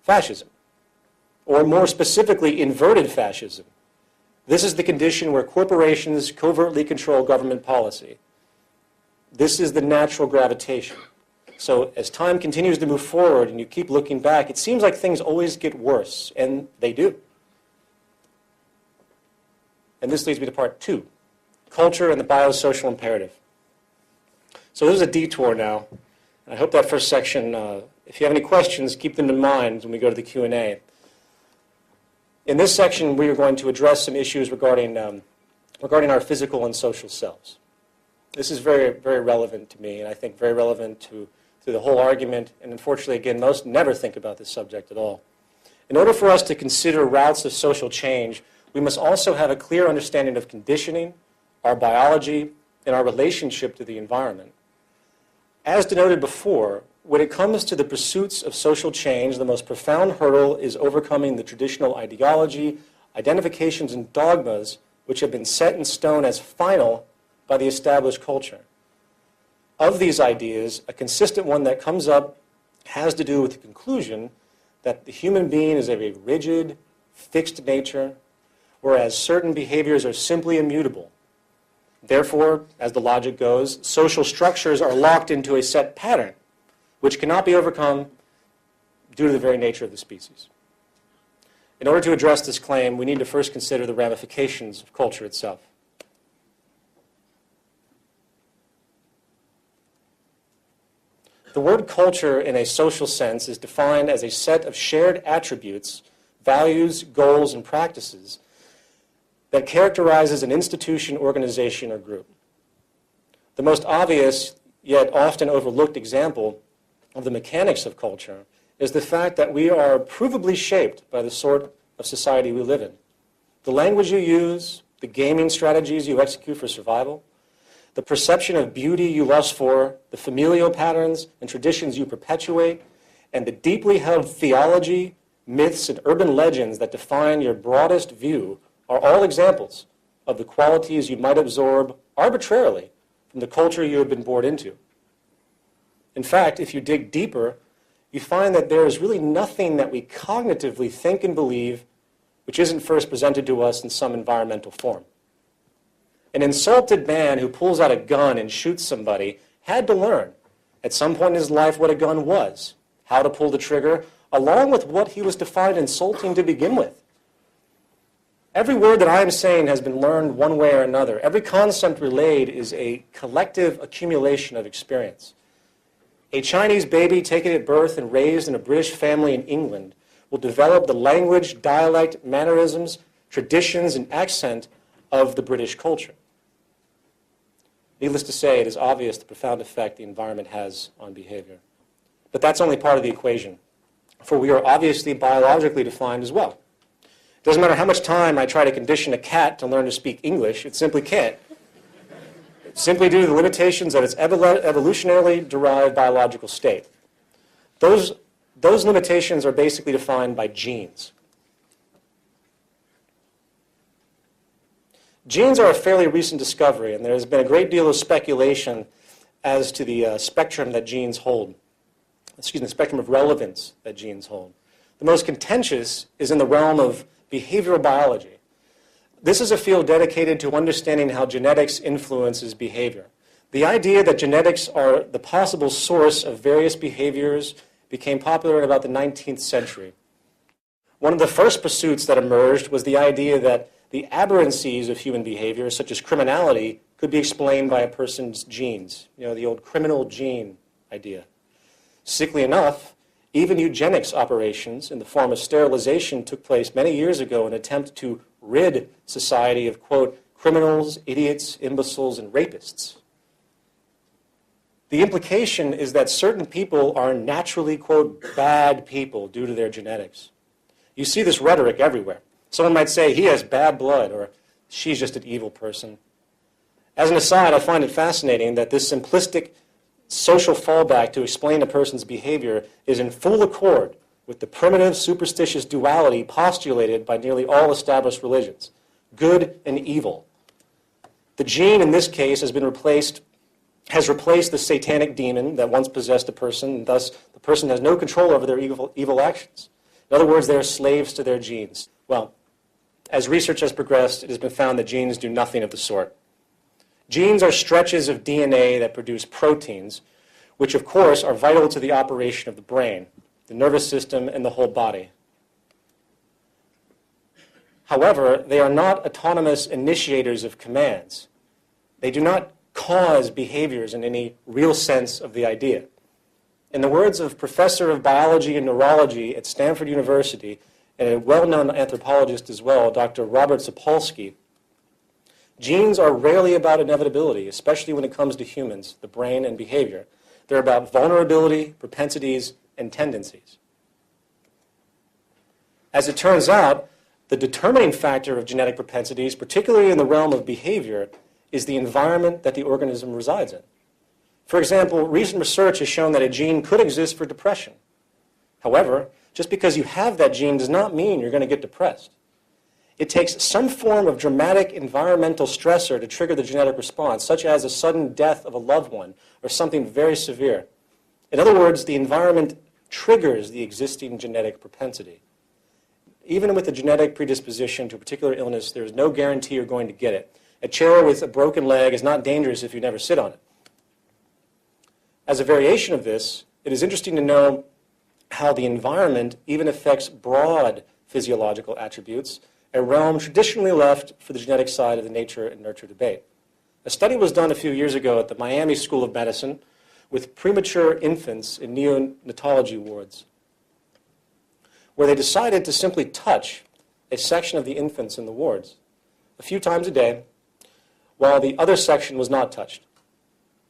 fascism. Or more specifically, inverted fascism. This is the condition where corporations covertly control government policy. This is the natural gravitation. So as time continues to move forward and you keep looking back, it seems like things always get worse, and they do. And this leads me to part 2, culture and the biosocial imperative. So this is a detour now. I hope that first section, if you have any questions, keep them in mind when we go to the Q&A. In this section, we are going to address some issues regarding our physical and social selves. This is very, very relevant to me, and I think very relevant to the whole argument. And unfortunately, again, most never think about this subject at all. In order for us to consider routes of social change, we must also have a clear understanding of conditioning, our biology, and our relationship to the environment. As denoted before, when it comes to the pursuits of social change, the most profound hurdle is overcoming the traditional ideology, identifications, and dogmas which have been set in stone as final by the established culture. Of these ideas, a consistent one that comes up has to do with the conclusion that the human being is of a rigid, fixed nature, whereas certain behaviors are simply immutable. Therefore, as the logic goes, social structures are locked into a set pattern, which cannot be overcome due to the very nature of the species. In order to address this claim, we need to first consider the ramifications of culture itself. The word culture in a social sense is defined as a set of shared attributes, values, goals, and practices that characterizes an institution, organization, or group. The most obvious, yet often overlooked example of the mechanics of culture is the fact that we are provably shaped by the sort of society we live in. The language you use, the gaming strategies you execute for survival, the perception of beauty you lust for, the familial patterns and traditions you perpetuate, and the deeply held theology, myths, and urban legends that define your broadest view are all examples of the qualities you might absorb arbitrarily from the culture you have been born into. In fact, if you dig deeper, you find that there is really nothing that we cognitively think and believe which isn't first presented to us in some environmental form. An insulted man who pulls out a gun and shoots somebody had to learn at some point in his life what a gun was, how to pull the trigger, along with what he was to find insulting to begin with. Every word that I am saying has been learned one way or another. Every concept relayed is a collective accumulation of experience. A Chinese baby taken at birth and raised in a British family in England will develop the language, dialect, mannerisms, traditions, and accent of the British culture. Needless to say, it is obvious the profound effect the environment has on behavior. But that's only part of the equation, for we are obviously biologically defined as well. It doesn't matter how much time I try to condition a cat to learn to speak English, it simply can't. Simply due to the limitations of its evolutionarily derived biological state. Those limitations are basically defined by genes. Genes are a fairly recent discovery, and there has been a great deal of speculation as to the spectrum that genes hold. The spectrum of relevance that genes hold. The most contentious is in the realm of behavioral biology. This is a field dedicated to understanding how genetics influences behavior. The idea that genetics are the possible source of various behaviors became popular in about the 19th century. One of the first pursuits that emerged was the idea that the aberrancies of human behavior, such as criminality, could be explained by a person's genes. You know, the old criminal gene idea. Sickly enough, even eugenics operations in the form of sterilization took place many years ago in an attempt to rid society of, quote, criminals, idiots, imbeciles, and rapists. The implication is that certain people are naturally, quote, bad people due to their genetics. You see this rhetoric everywhere. Someone might say, he has bad blood, or she's just an evil person. As an aside, I find it fascinating that this simplistic social fallback to explain a person's behavior is in full accord with the primitive superstitious duality postulated by nearly all established religions, good and evil. The gene in this case has replaced the satanic demon that once possessed a person, and thus the person has no control over their evil actions. In other words, they are slaves to their genes. Well, as research has progressed, it has been found that genes do nothing of the sort. Genes are stretches of DNA that produce proteins, which of course are vital to the operation of the brain, the nervous system, and the whole body. However, they are not autonomous initiators of commands. They do not cause behaviors in any real sense of the idea. In the words of Professor of Biology and Neurology at Stanford University, and a well-known anthropologist as well, Dr. Robert Sapolsky, genes are rarely about inevitability, especially when it comes to humans, the brain, and behavior. They're about vulnerability, propensities, and tendencies. As it turns out, the determining factor of genetic propensities, particularly in the realm of behavior, is the environment that the organism resides in. For example, recent research has shown that a gene could exist for depression. However, just because you have that gene does not mean you're going to get depressed. It takes some form of dramatic environmental stressor to trigger the genetic response, such as a sudden death of a loved one or something very severe. In other words, the environment triggers the existing genetic propensity. Even with a genetic predisposition to a particular illness, there is no guarantee you're going to get it. A chair with a broken leg is not dangerous if you never sit on it. As a variation of this, it is interesting to know how the environment even affects broad physiological attributes, a realm traditionally left for the genetic side of the nature and nurture debate. A study was done a few years ago at the Miami School of Medicine with premature infants in neonatology wards, where they decided to simply touch a section of the infants in the wards a few times a day, while the other section was not touched.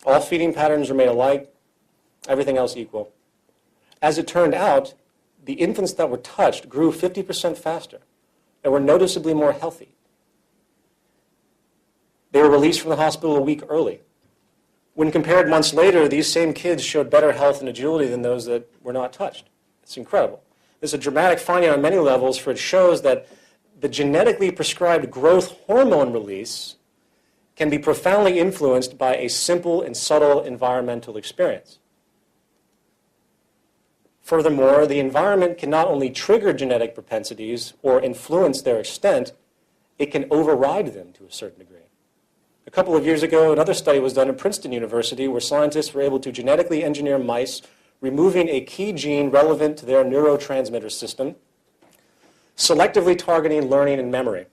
All feeding patterns remained alike, everything else equal. As it turned out, the infants that were touched grew 50% faster and were noticeably more healthy. They were released from the hospital a week early. When compared months later, these same kids showed better health and agility than those that were not touched. It's incredible. This is a dramatic finding on many levels, for it shows that the genetically prescribed growth hormone release can be profoundly influenced by a simple and subtle environmental experience. Furthermore, the environment can not only trigger genetic propensities or influence their extent, it can override them to a certain degree. A couple of years ago, another study was done at Princeton University where scientists were able to genetically engineer mice, removing a key gene relevant to their neurotransmitter system, selectively targeting learning and memory.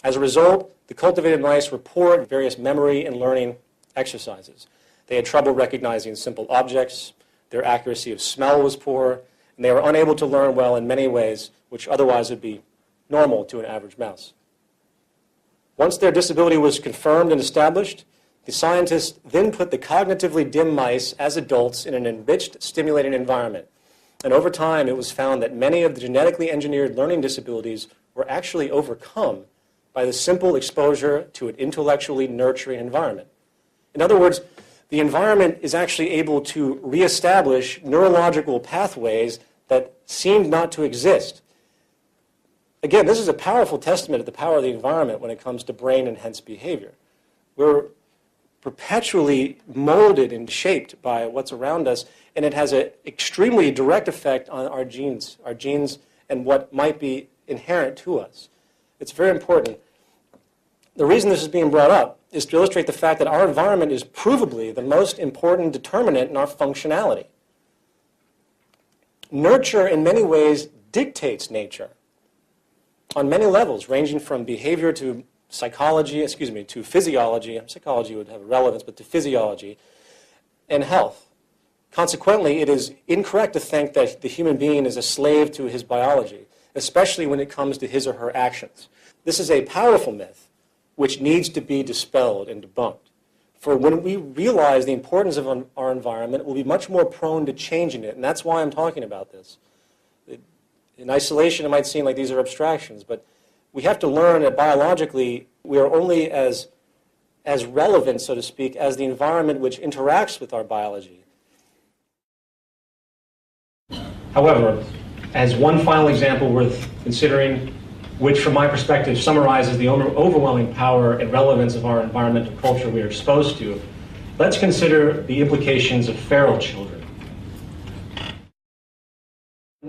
As a result, the cultivated mice were poor at various memory and learning exercises. They had trouble recognizing simple objects, their accuracy of smell was poor, and they were unable to learn well in many ways, which otherwise would be normal to an average mouse. Once their disability was confirmed and established, the scientists then put the cognitively dim mice as adults in an enriched, stimulating environment. And over time, it was found that many of the genetically engineered learning disabilities were actually overcome by the simple exposure to an intellectually nurturing environment. In other words, the environment is actually able to reestablish neurological pathways that seemed not to exist. Again, this is a powerful testament of the power of the environment when it comes to brain and hence behavior. We're perpetually molded and shaped by what's around us, and it has an extremely direct effect on our genes and what might be inherent to us. It's very important. The reason this is being brought up is to illustrate the fact that our environment is provably the most important determinant in our functionality. Nurture, in many ways, dictates nature on many levels, ranging from behavior to psychology, to physiology. Psychology would have relevance, but to physiology. and health. Consequently, it is incorrect to think that the human being is a slave to his biology, especially when it comes to his or her actions. This is a powerful myth which needs to be dispelled and debunked. For when we realize the importance of our environment, we'll be much more prone to changing it, and that's why I'm talking about this. In isolation, it might seem like these are abstractions, but we have to learn that biologically we are only as relevant, so to speak, as the environment which interacts with our biology. However, as one final example worth considering, which from my perspective summarizes the overwhelming power and relevance of our environmental culture we are exposed to, let's consider the implications of feral children.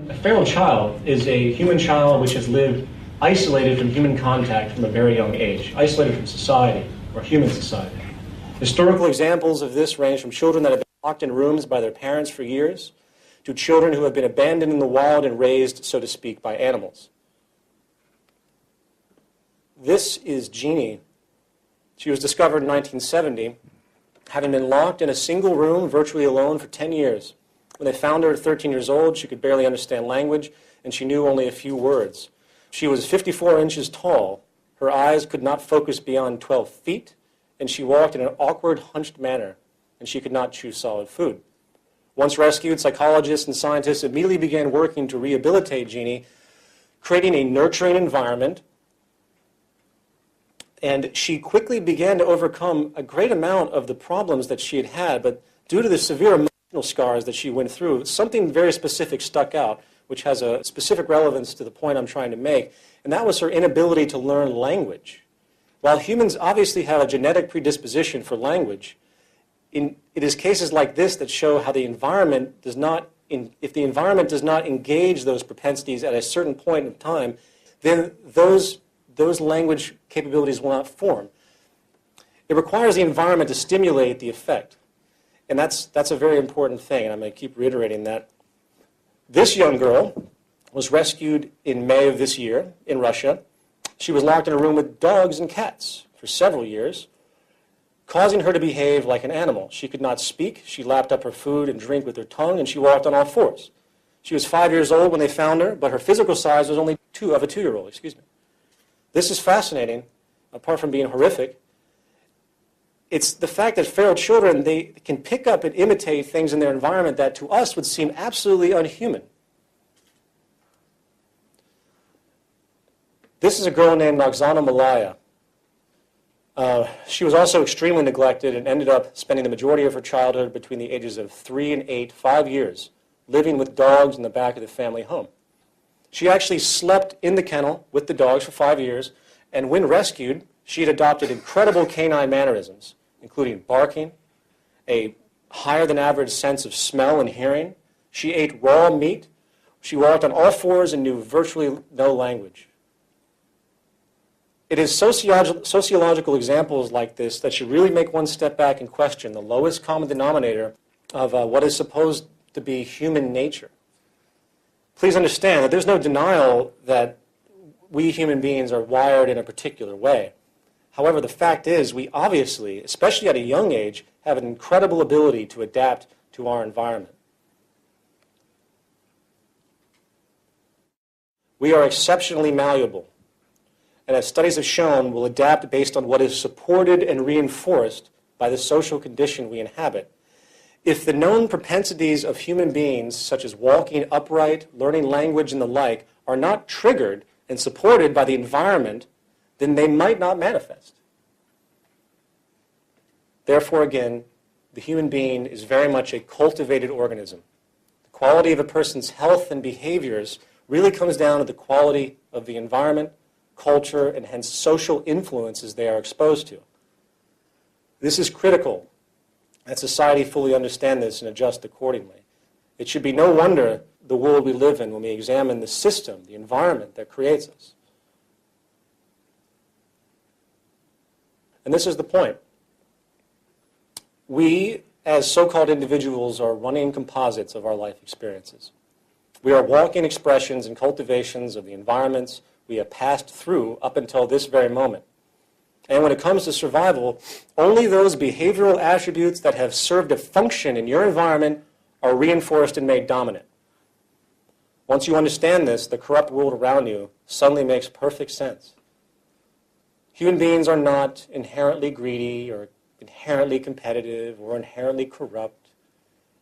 A feral child is a human child which has lived isolated from human contact from a very young age, isolated from society or human society. Historical examples of this range from children that have been locked in rooms by their parents for years to children who have been abandoned in the wild and raised, so to speak, by animals. This is Jeannie. She was discovered in 1970, having been locked in a single room, virtually alone, for 10 years. When they found her at 13 years old, she could barely understand language, and she knew only a few words. She was 54 inches tall. Her eyes could not focus beyond 12 feet, and she walked in an awkward, hunched manner, and she could not chew solid food. Once rescued, psychologists and scientists immediately began working to rehabilitate Jeannie, creating a nurturing environment, and she quickly began to overcome a great amount of the problems that she had had, but due to the severe emotional scars that she went through, something very specific stuck out, which has a specific relevance to the point I'm trying to make, and that was her inability to learn language. While humans obviously have a genetic predisposition for language, it is cases like this that show how the environment does not, if the environment does not engage those propensities at a certain point in time, then those language capabilities will not form. It requires the environment to stimulate the effect. And that's a very important thing, and I'm going to keep reiterating that. This young girl was rescued in May of this year in Russia. She was locked in a room with dogs and cats for several years, causing her to behave like an animal. She could not speak. She lapped up her food and drink with her tongue, and she walked on all fours. She was 5 years old when they found her, but her physical size was only of a 2-year-old. This is fascinating, apart from being horrific. It's the fact that feral children, they can pick up and imitate things in their environment that to us would seem absolutely unhuman. This is a girl named Oksana Malaya. She was also extremely neglected and ended up spending the majority of her childhood between the ages of 3 and 8, 5 years, living with dogs in the back of the family home. She actually slept in the kennel with the dogs for 5 years, and when rescued, she had adopted incredible canine mannerisms, including barking, a higher than average sense of smell and hearing. She ate raw meat. She walked on all fours and knew virtually no language. It is sociological examples like this that should really make one step back and question the lowest common denominator of what is supposed to be human nature. Please understand that there's no denial that we human beings are wired in a particular way. However, the fact is we obviously, especially at a young age, have an incredible ability to adapt to our environment. We are exceptionally malleable, and as studies have shown, will adapt based on what is supported and reinforced by the social condition we inhabit. If the known propensities of human beings, such as walking upright, learning language, and the like, are not triggered and supported by the environment, then they might not manifest. Therefore, again, the human being is very much a cultivated organism. The quality of a person's health and behaviors really comes down to the quality of the environment, culture, and hence social influences they are exposed to. This is critical that society fully understand this and adjust accordingly. It should be no wonder the world we live in when we examine the system, the environment that creates us. And this is the point. We, as so-called individuals, are running composites of our life experiences. We are walking expressions and cultivations of the environments we have passed through up until this very moment. And when it comes to survival, only those behavioral attributes that have served a function in your environment are reinforced and made dominant. Once you understand this, the corrupt world around you suddenly makes perfect sense. Human beings are not inherently greedy or inherently competitive or inherently corrupt.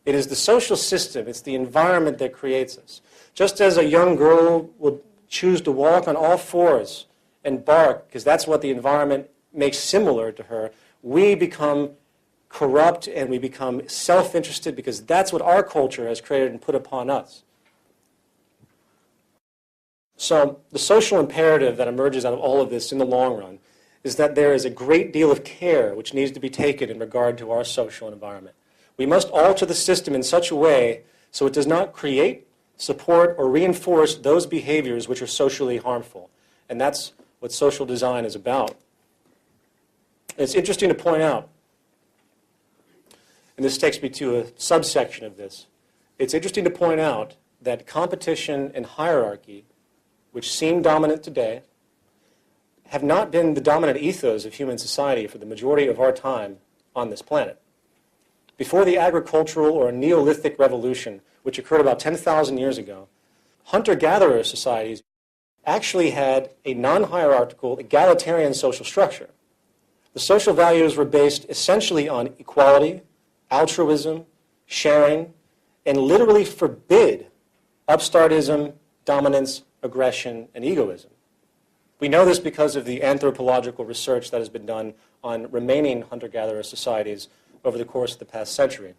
It is the social system, it's the environment that creates us. Just as a young girl would choose to walk on all fours and bark because that's what the environment makes similar to her, we become corrupt and we become self-interested because that's what our culture has created and put upon us. So the social imperative that emerges out of all of this in the long run is that there is a great deal of care which needs to be taken in regard to our social environment. We must alter the system in such a way so it does not create, support, or reinforce those behaviors which are socially harmful. And that's what social design is about. It's interesting to point out, and this takes me to a subsection of this, it's interesting to point out that competition and hierarchy, which seem dominant today, have not been the dominant ethos of human society for the majority of our time on this planet. Before the agricultural or Neolithic revolution, which occurred about 10,000 years ago, hunter-gatherer societies actually had a non-hierarchical, egalitarian social structure. The social values were based essentially on equality, altruism, sharing, and literally forbid upstartism, dominance, aggression, and egoism. We know this because of the anthropological research that has been done on remaining hunter-gatherer societies over the course of the past century.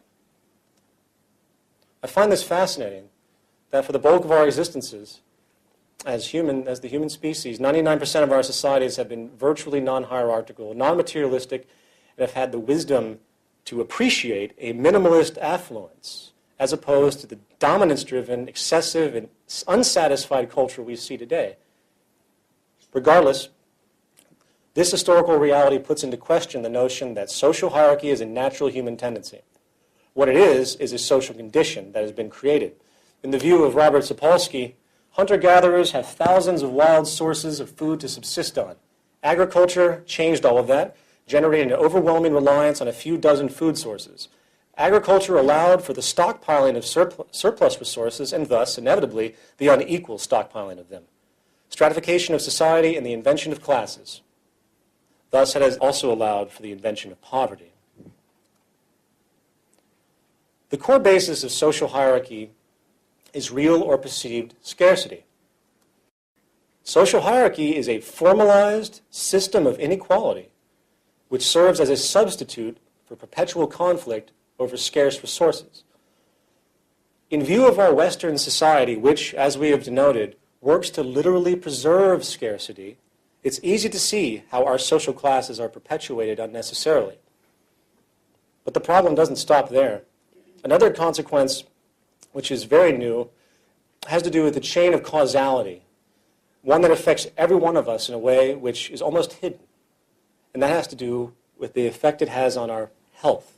I find this fascinating, that for the bulk of our existences, as the human species, 99% of our societies have been virtually non-hierarchical, non-materialistic, and have had the wisdom to appreciate a minimalist affluence, as opposed to the dominance-driven, excessive, and unsatisfied culture we see today. Regardless, this historical reality puts into question the notion that social hierarchy is a natural human tendency. What it is a social condition that has been created. In the view of Robert Sapolsky, hunter-gatherers have thousands of wild sources of food to subsist on. Agriculture changed all of that, generating an overwhelming reliance on a few dozen food sources. Agriculture allowed for the stockpiling of surplus resources and thus, inevitably, the unequal stockpiling of them. Stratification of society and the invention of classes. Thus, it has also allowed for the invention of poverty. The core basis of social hierarchy is real or perceived scarcity. Social hierarchy is a formalized system of inequality which serves as a substitute for perpetual conflict over scarce resources. In view of our Western society, which, as we have denoted, works to literally preserve scarcity, it's easy to see how our social classes are perpetuated unnecessarily. But the problem doesn't stop there. Another consequence, which is very new, has to do with the chain of causality, one that affects every one of us in a way which is almost hidden. And that has to do with the effect it has on our health.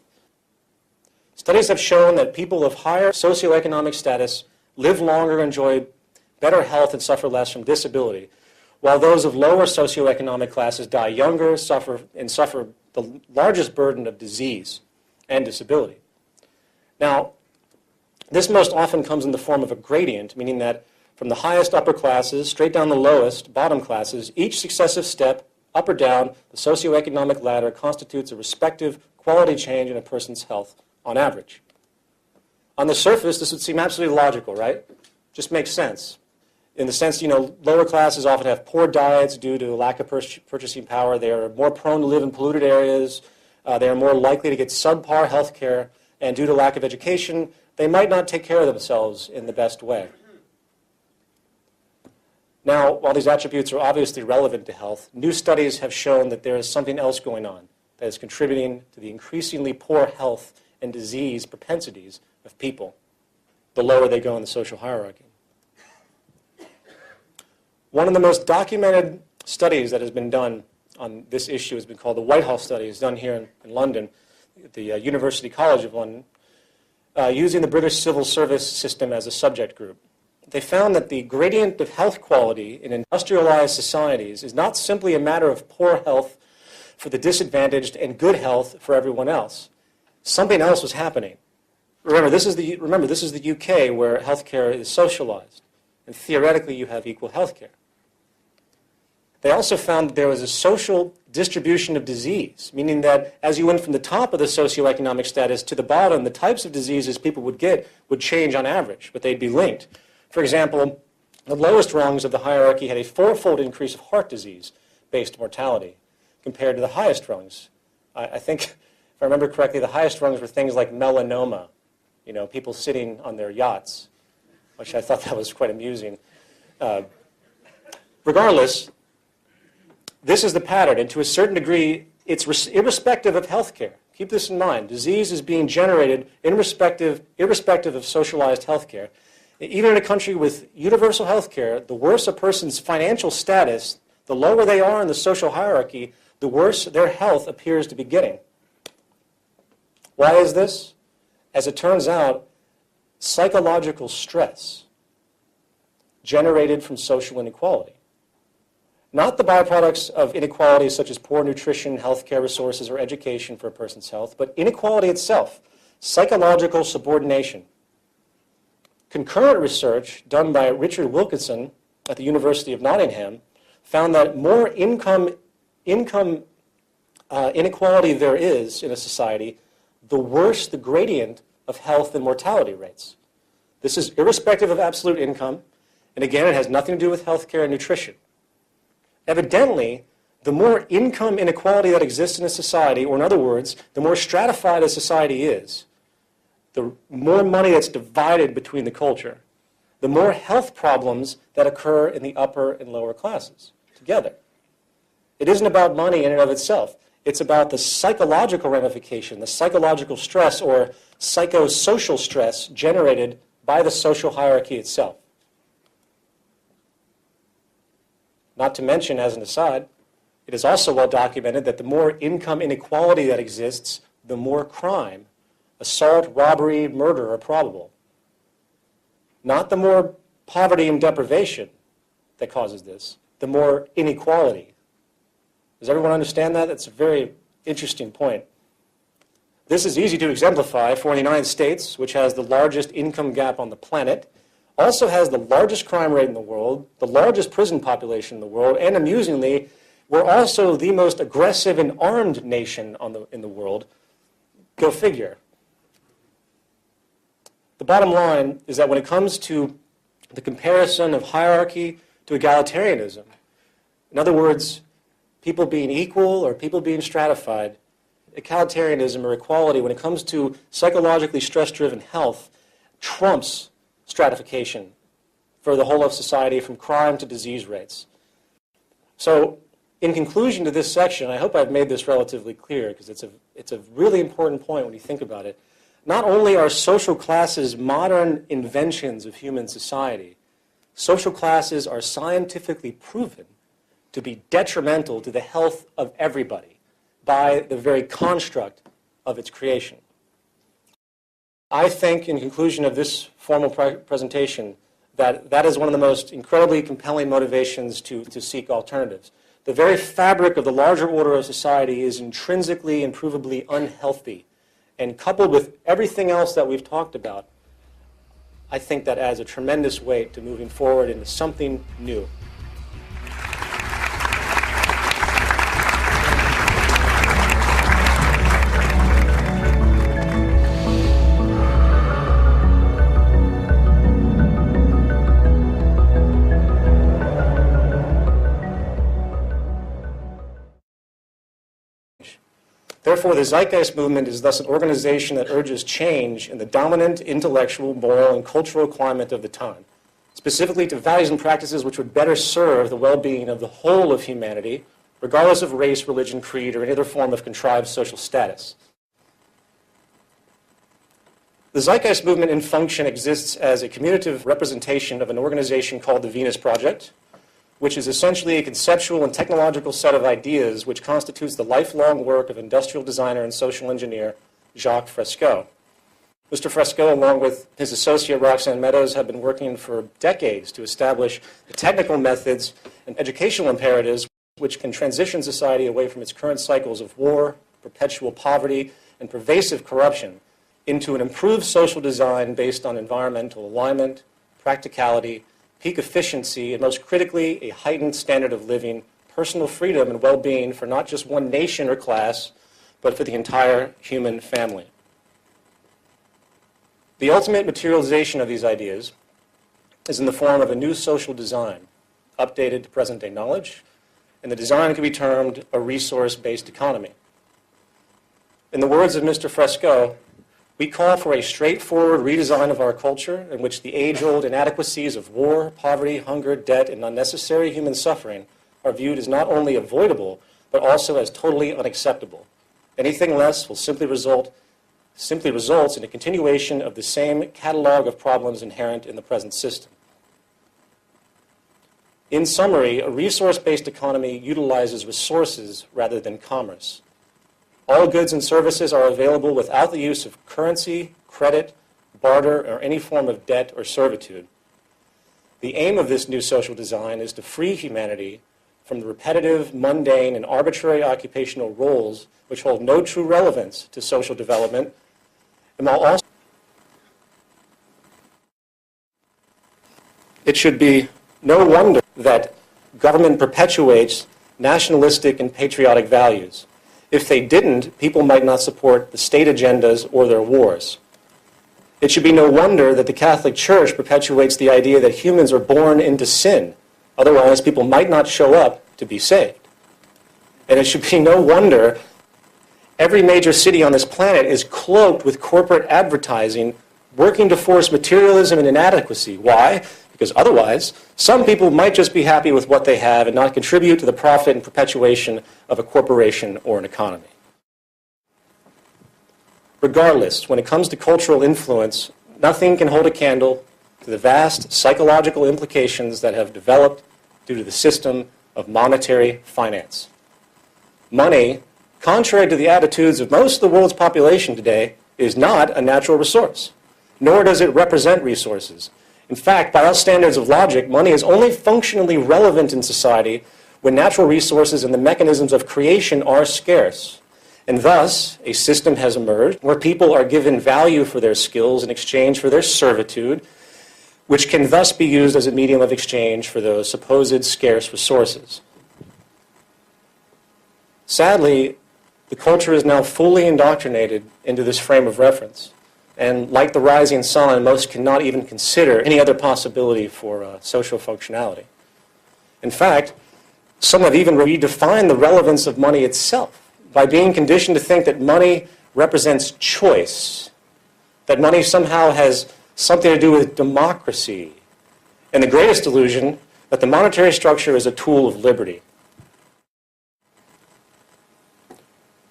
Studies have shown that people of higher socioeconomic status live longer, enjoy better health, and suffer less from disability, while those of lower socioeconomic classes die younger, suffer the largest burden of disease and disability. Now, this most often comes in the form of a gradient, meaning that from the highest upper classes straight down the lowest bottom classes, each successive step, up or down, the socioeconomic ladder constitutes a respective quality change in a person's health on average. On the surface, this would seem absolutely logical, right? Just makes sense. In the sense, lower classes often have poor diets due to a lack of purchasing power. They are more prone to live in polluted areas. They are more likely to get subpar health care. And due to lack of education, they might not take care of themselves in the best way. Now, while these attributes are obviously relevant to health, new studies have shown that there is something else going on that is contributing to the increasingly poor health and disease propensities of people, the lower they go in the social hierarchy. One of the most documented studies that has been done on this issue has been called the Whitehall Study. It's done here in London, at the University College of London, using the British civil service system as a subject group. They found that the gradient of health quality in industrialized societies is not simply a matter of poor health for the disadvantaged and good health for everyone else. Something else was happening. Remember, this is the UK where healthcare is socialized, and theoretically you have equal healthcare. They also found that there was a social distribution of disease, meaning that as you went from the top of the socioeconomic status to the bottom, the types of diseases people would get would change on average, but they'd be linked. For example, the lowest rungs of the hierarchy had a fourfold increase of heart disease-based mortality compared to the highest rungs. I think, if I remember correctly, the highest rungs were things like melanoma, you know, people sitting on their yachts, which I thought that was quite amusing. Regardless, this is the pattern, and to a certain degree, it's irrespective of healthcare. Keep this in mind. Disease is being generated irrespective of socialized healthcare. Even in a country with universal healthcare, the worse a person's financial status, the lower they are in the social hierarchy, the worse their health appears to be getting. Why is this? As it turns out, psychological stress generated from social inequality. Not the byproducts of inequalities such as poor nutrition, healthcare resources, or education for a person's health, but inequality itself, psychological subordination. Concurrent research done by Richard Wilkinson at the University of Nottingham found that more income inequality there is in a society, the worse the gradient of health and mortality rates. This is irrespective of absolute income, and again, it has nothing to do with healthcare and nutrition. Evidently, the more income inequality that exists in a society, or in other words, the more stratified a society is, the more money that's divided between the culture, the more health problems that occur in the upper and lower classes together. It isn't about money in and of itself. It's about the psychological ramification, the psychological stress or psychosocial stress generated by the social hierarchy itself. Not to mention, as an aside, it is also well documented that the more income inequality that exists, the more crime, assault, robbery, murder are probable. Not the more poverty and deprivation that causes this, the more inequality. Does everyone understand that? That's a very interesting point. This is easy to exemplify, for the United States, which has the largest income gap on the planet, also has the largest crime rate in the world, the largest prison population in the world, and amusingly, we're also the most aggressive and armed nation in the world. Go figure. The bottom line is that when it comes to the comparison of hierarchy to egalitarianism, in other words, people being equal or people being stratified, egalitarianism or equality, when it comes to psychologically stress-driven health, trumps stratification for the whole of society from crime to disease rates. So, in conclusion to this section, I hope I've made this relatively clear because it's a really important point when you think about it. Not only are social classes modern inventions of human society, social classes are scientifically proven to be detrimental to the health of everybody by the very construct of its creation. I think, in conclusion of this formal presentation, that is one of the most incredibly compelling motivations to seek alternatives. The very fabric of the larger order of society is intrinsically and provably unhealthy. And coupled with everything else that we've talked about, I think that adds a tremendous weight to moving forward into something new. Therefore, the Zeitgeist movement is thus an organization that urges change in the dominant intellectual, moral, and cultural climate of the time, specifically to values and practices which would better serve the well-being of the whole of humanity, regardless of race, religion, creed, or any other form of contrived social status. The Zeitgeist movement in function exists as a commutative representation of an organization called the Venus Project, which is essentially a conceptual and technological set of ideas which constitutes the lifelong work of industrial designer and social engineer Jacques Fresco. Mr. Fresco, along with his associate Roxanne Meadows, have been working for decades to establish the technical methods and educational imperatives which can transition society away from its current cycles of war, perpetual poverty, and pervasive corruption into an improved social design based on environmental alignment, practicality, peak efficiency, and most critically, a heightened standard of living, personal freedom, and well-being for not just one nation or class, but for the entire human family. The ultimate materialization of these ideas is in the form of a new social design, updated to present-day knowledge, and the design can be termed a resource-based economy. In the words of Mr. Fresco, we call for a straightforward redesign of our culture in which the age-old inadequacies of war, poverty, hunger, debt, and unnecessary human suffering are viewed as not only avoidable, but also as totally unacceptable. Anything less will simply results in a continuation of the same catalog of problems inherent in the present system. In summary, a resource-based economy utilizes resources rather than commerce. All goods and services are available without the use of currency, credit, barter, or any form of debt or servitude. The aim of this new social design is to free humanity from the repetitive, mundane, and arbitrary occupational roles which hold no true relevance to social development, and while also it should be no wonder that government perpetuates nationalistic and patriotic values. If they didn't, people might not support the state agendas or their wars. It should be no wonder that the Catholic Church perpetuates the idea that humans are born into sin. Otherwise, people might not show up to be saved. And it should be no wonder every major city on this planet is cloaked with corporate advertising working to force materialism and inadequacy. Why? Because otherwise, some people might just be happy with what they have and not contribute to the profit and perpetuation of a corporation or an economy. Regardless, when it comes to cultural influence, nothing can hold a candle to the vast psychological implications that have developed due to the system of monetary finance. Money, contrary to the attitudes of most of the world's population today, is not a natural resource, nor does it represent resources. In fact, by all standards of logic, money is only functionally relevant in society when natural resources and the mechanisms of creation are scarce. And thus, a system has emerged where people are given value for their skills in exchange for their servitude, which can thus be used as a medium of exchange for those supposed scarce resources. Sadly, the culture is now fully indoctrinated into this frame of reference. And like the rising sun, most cannot even consider any other possibility for social functionality. In fact, some have even redefined the relevance of money itself by being conditioned to think that money represents choice, that money somehow has something to do with democracy, and the greatest illusion, that the monetary structure is a tool of liberty.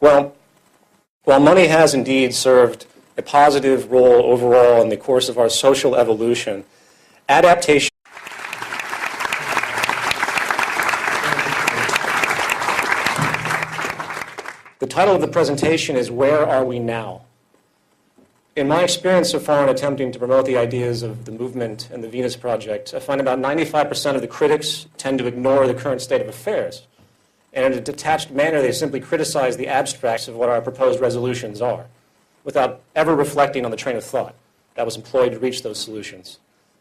Well, while money has indeed served a positive role overall in the course of our social evolution, adaptation. The title of the presentation is Where Are We Now? In my experience so far in attempting to promote the ideas of the movement and the Venus Project, I find about 95% of the critics tend to ignore the current state of affairs. And in a detached manner, they simply criticize the abstracts of what our proposed resolutions are, without ever reflecting on the train of thought that was employed to reach those solutions.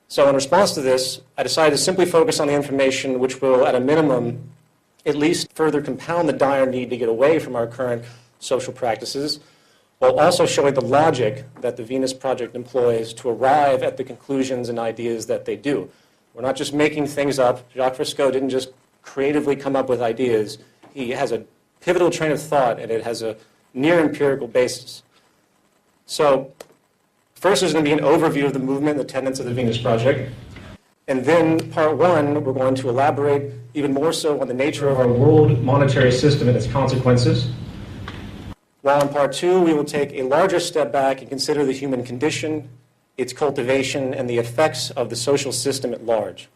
So in response to this, I decided to simply focus on the information which will, at a minimum, at least further compound the dire need to get away from our current social practices, while also showing the logic that the Venus Project employs to arrive at the conclusions and ideas that they do. We're not just making things up. Jacques Fresco didn't just creatively come up with ideas. He has a pivotal train of thought, and it has a near empirical basis. So first there's going to be an overview of the movement and the tenets of the Venus Project. And then part one, we're going to elaborate even more so on the nature of our world monetary system and its consequences. While in part two, we will take a larger step back and consider the human condition, its cultivation, and the effects of the social system at large.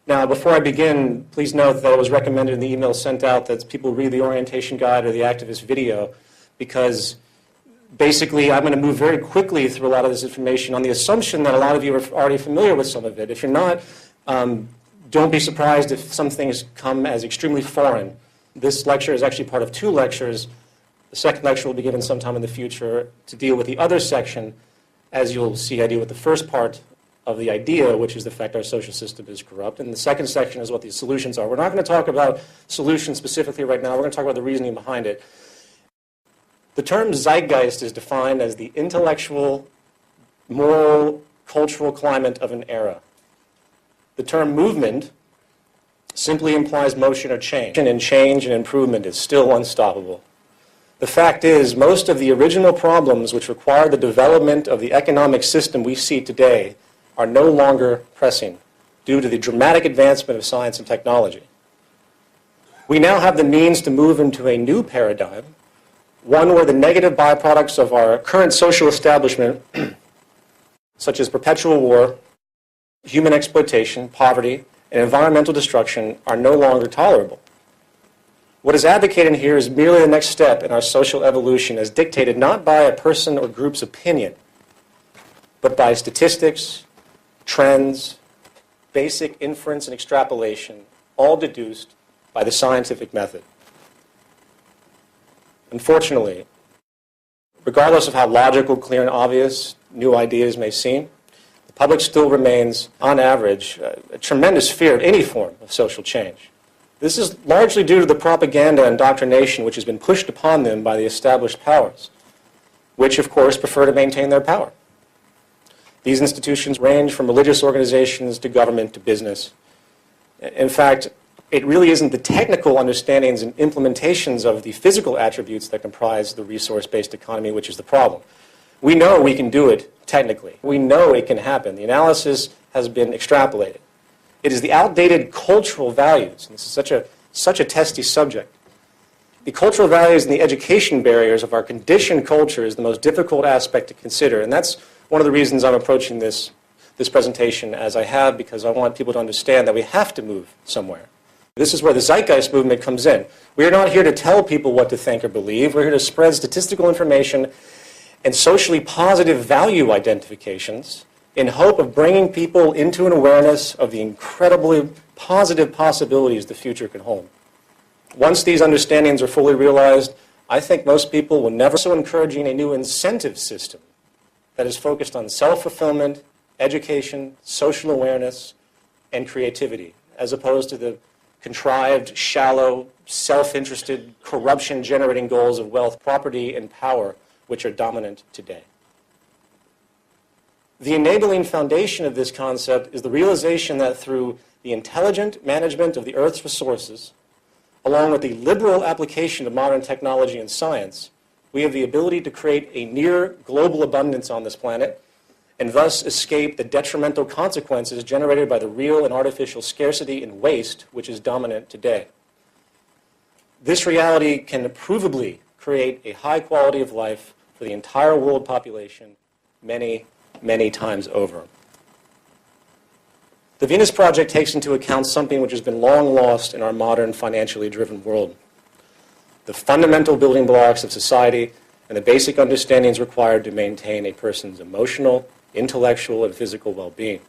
Now, before I begin, please note that it was recommended in the email sent out that people read the orientation guide or the activist video, because basically I'm going to move very quickly through a lot of this information on the assumption that a lot of you are already familiar with some of it. If you're not, Don't be surprised if some things come as extremely foreign. This lecture is actually part of 2 lectures. The second lecture will be given sometime in the future to deal with the other section. As you'll see, I deal with the first part of the idea, which is the fact our social system is corrupt. And the second section is what the solutions are. We're not going to talk about solutions specifically right now. We're going to talk about the reasoning behind it. The term zeitgeist is defined as the intellectual, moral, cultural climate of an era. The term movement simply implies motion or change, and change and improvement is still unstoppable. The fact is, most of the original problems which require the development of the economic system we see today are no longer pressing due to the dramatic advancement of science and technology. We now have the means to move into a new paradigm, one where the negative byproducts of our current social establishment, such as perpetual war, human exploitation, poverty, and environmental destruction, are no longer tolerable. What is advocated here is merely the next step in our social evolution as dictated not by a person or group's opinion, but by statistics, trends, basic inference and extrapolation, all deduced by the scientific method. Unfortunately, regardless of how logical, clear, and obvious new ideas may seem, the public still remains, on average, a tremendous fear of any form of social change. This is largely due to the propaganda and indoctrination which has been pushed upon them by the established powers, which, of course, prefer to maintain their power. These institutions range from religious organizations to government to business. In fact, it really isn't the technical understandings and implementations of the physical attributes that comprise the resource-based economy which is the problem. We know we can do it technically. We know it can happen. The analysis has been extrapolated. It is the outdated cultural values, and this is such a testy subject. The cultural values and the education barriers of our conditioned culture is the most difficult aspect to consider, and that's one of the reasons I'm approaching this presentation as I have, because I want people to understand that we have to move somewhere. This is where the Zeitgeist movement comes in. We are not here to tell people what to think or believe. We're here to spread statistical information and socially positive value identifications in hope of bringing people into an awareness of the incredibly positive possibilities the future can hold. Once these understandings are fully realized, I think most people will never. So encouraging a new incentive system that is focused on self-fulfillment, education, social awareness, and creativity, as opposed to the contrived, shallow, self-interested, corruption-generating goals of wealth, property, and power, which are dominant today. The enabling foundation of this concept is the realization that through the intelligent management of the Earth's resources, along with the liberal application of modern technology and science, we have the ability to create a near global abundance on this planet and thus escape the detrimental consequences generated by the real and artificial scarcity and waste which is dominant today. This reality can provably create a high quality of life for the entire world population many, many times over. The Venus Project takes into account something which has been long lost in our modern financially driven world: the fundamental building blocks of society and the basic understandings required to maintain a person's emotional, intellectual, and physical well-being.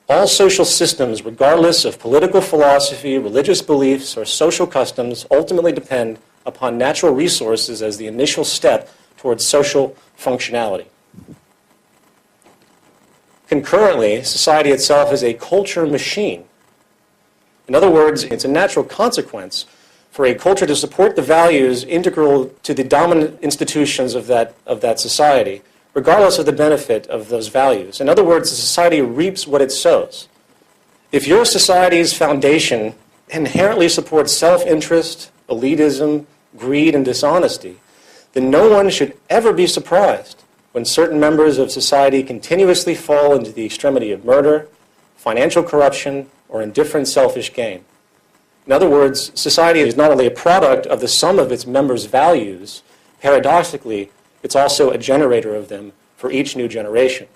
All social systems, regardless of political philosophy, religious beliefs, or social customs, ultimately depend upon natural resources as the initial step towards social functionality. Concurrently, society itself is a culture machine. In other words, it's a natural consequence for a culture to support the values integral to the dominant institutions of that society, regardless of the benefit of those values. In other words, the society reaps what it sows. If your society's foundation inherently supports self-interest, elitism, greed, and dishonesty, then no one should ever be surprised when certain members of society continuously fall into the extremity of murder, financial corruption, or indifferent selfish gain. In other words, society is not only a product of the sum of its members' values, paradoxically, it's also a generator of them for each new generation.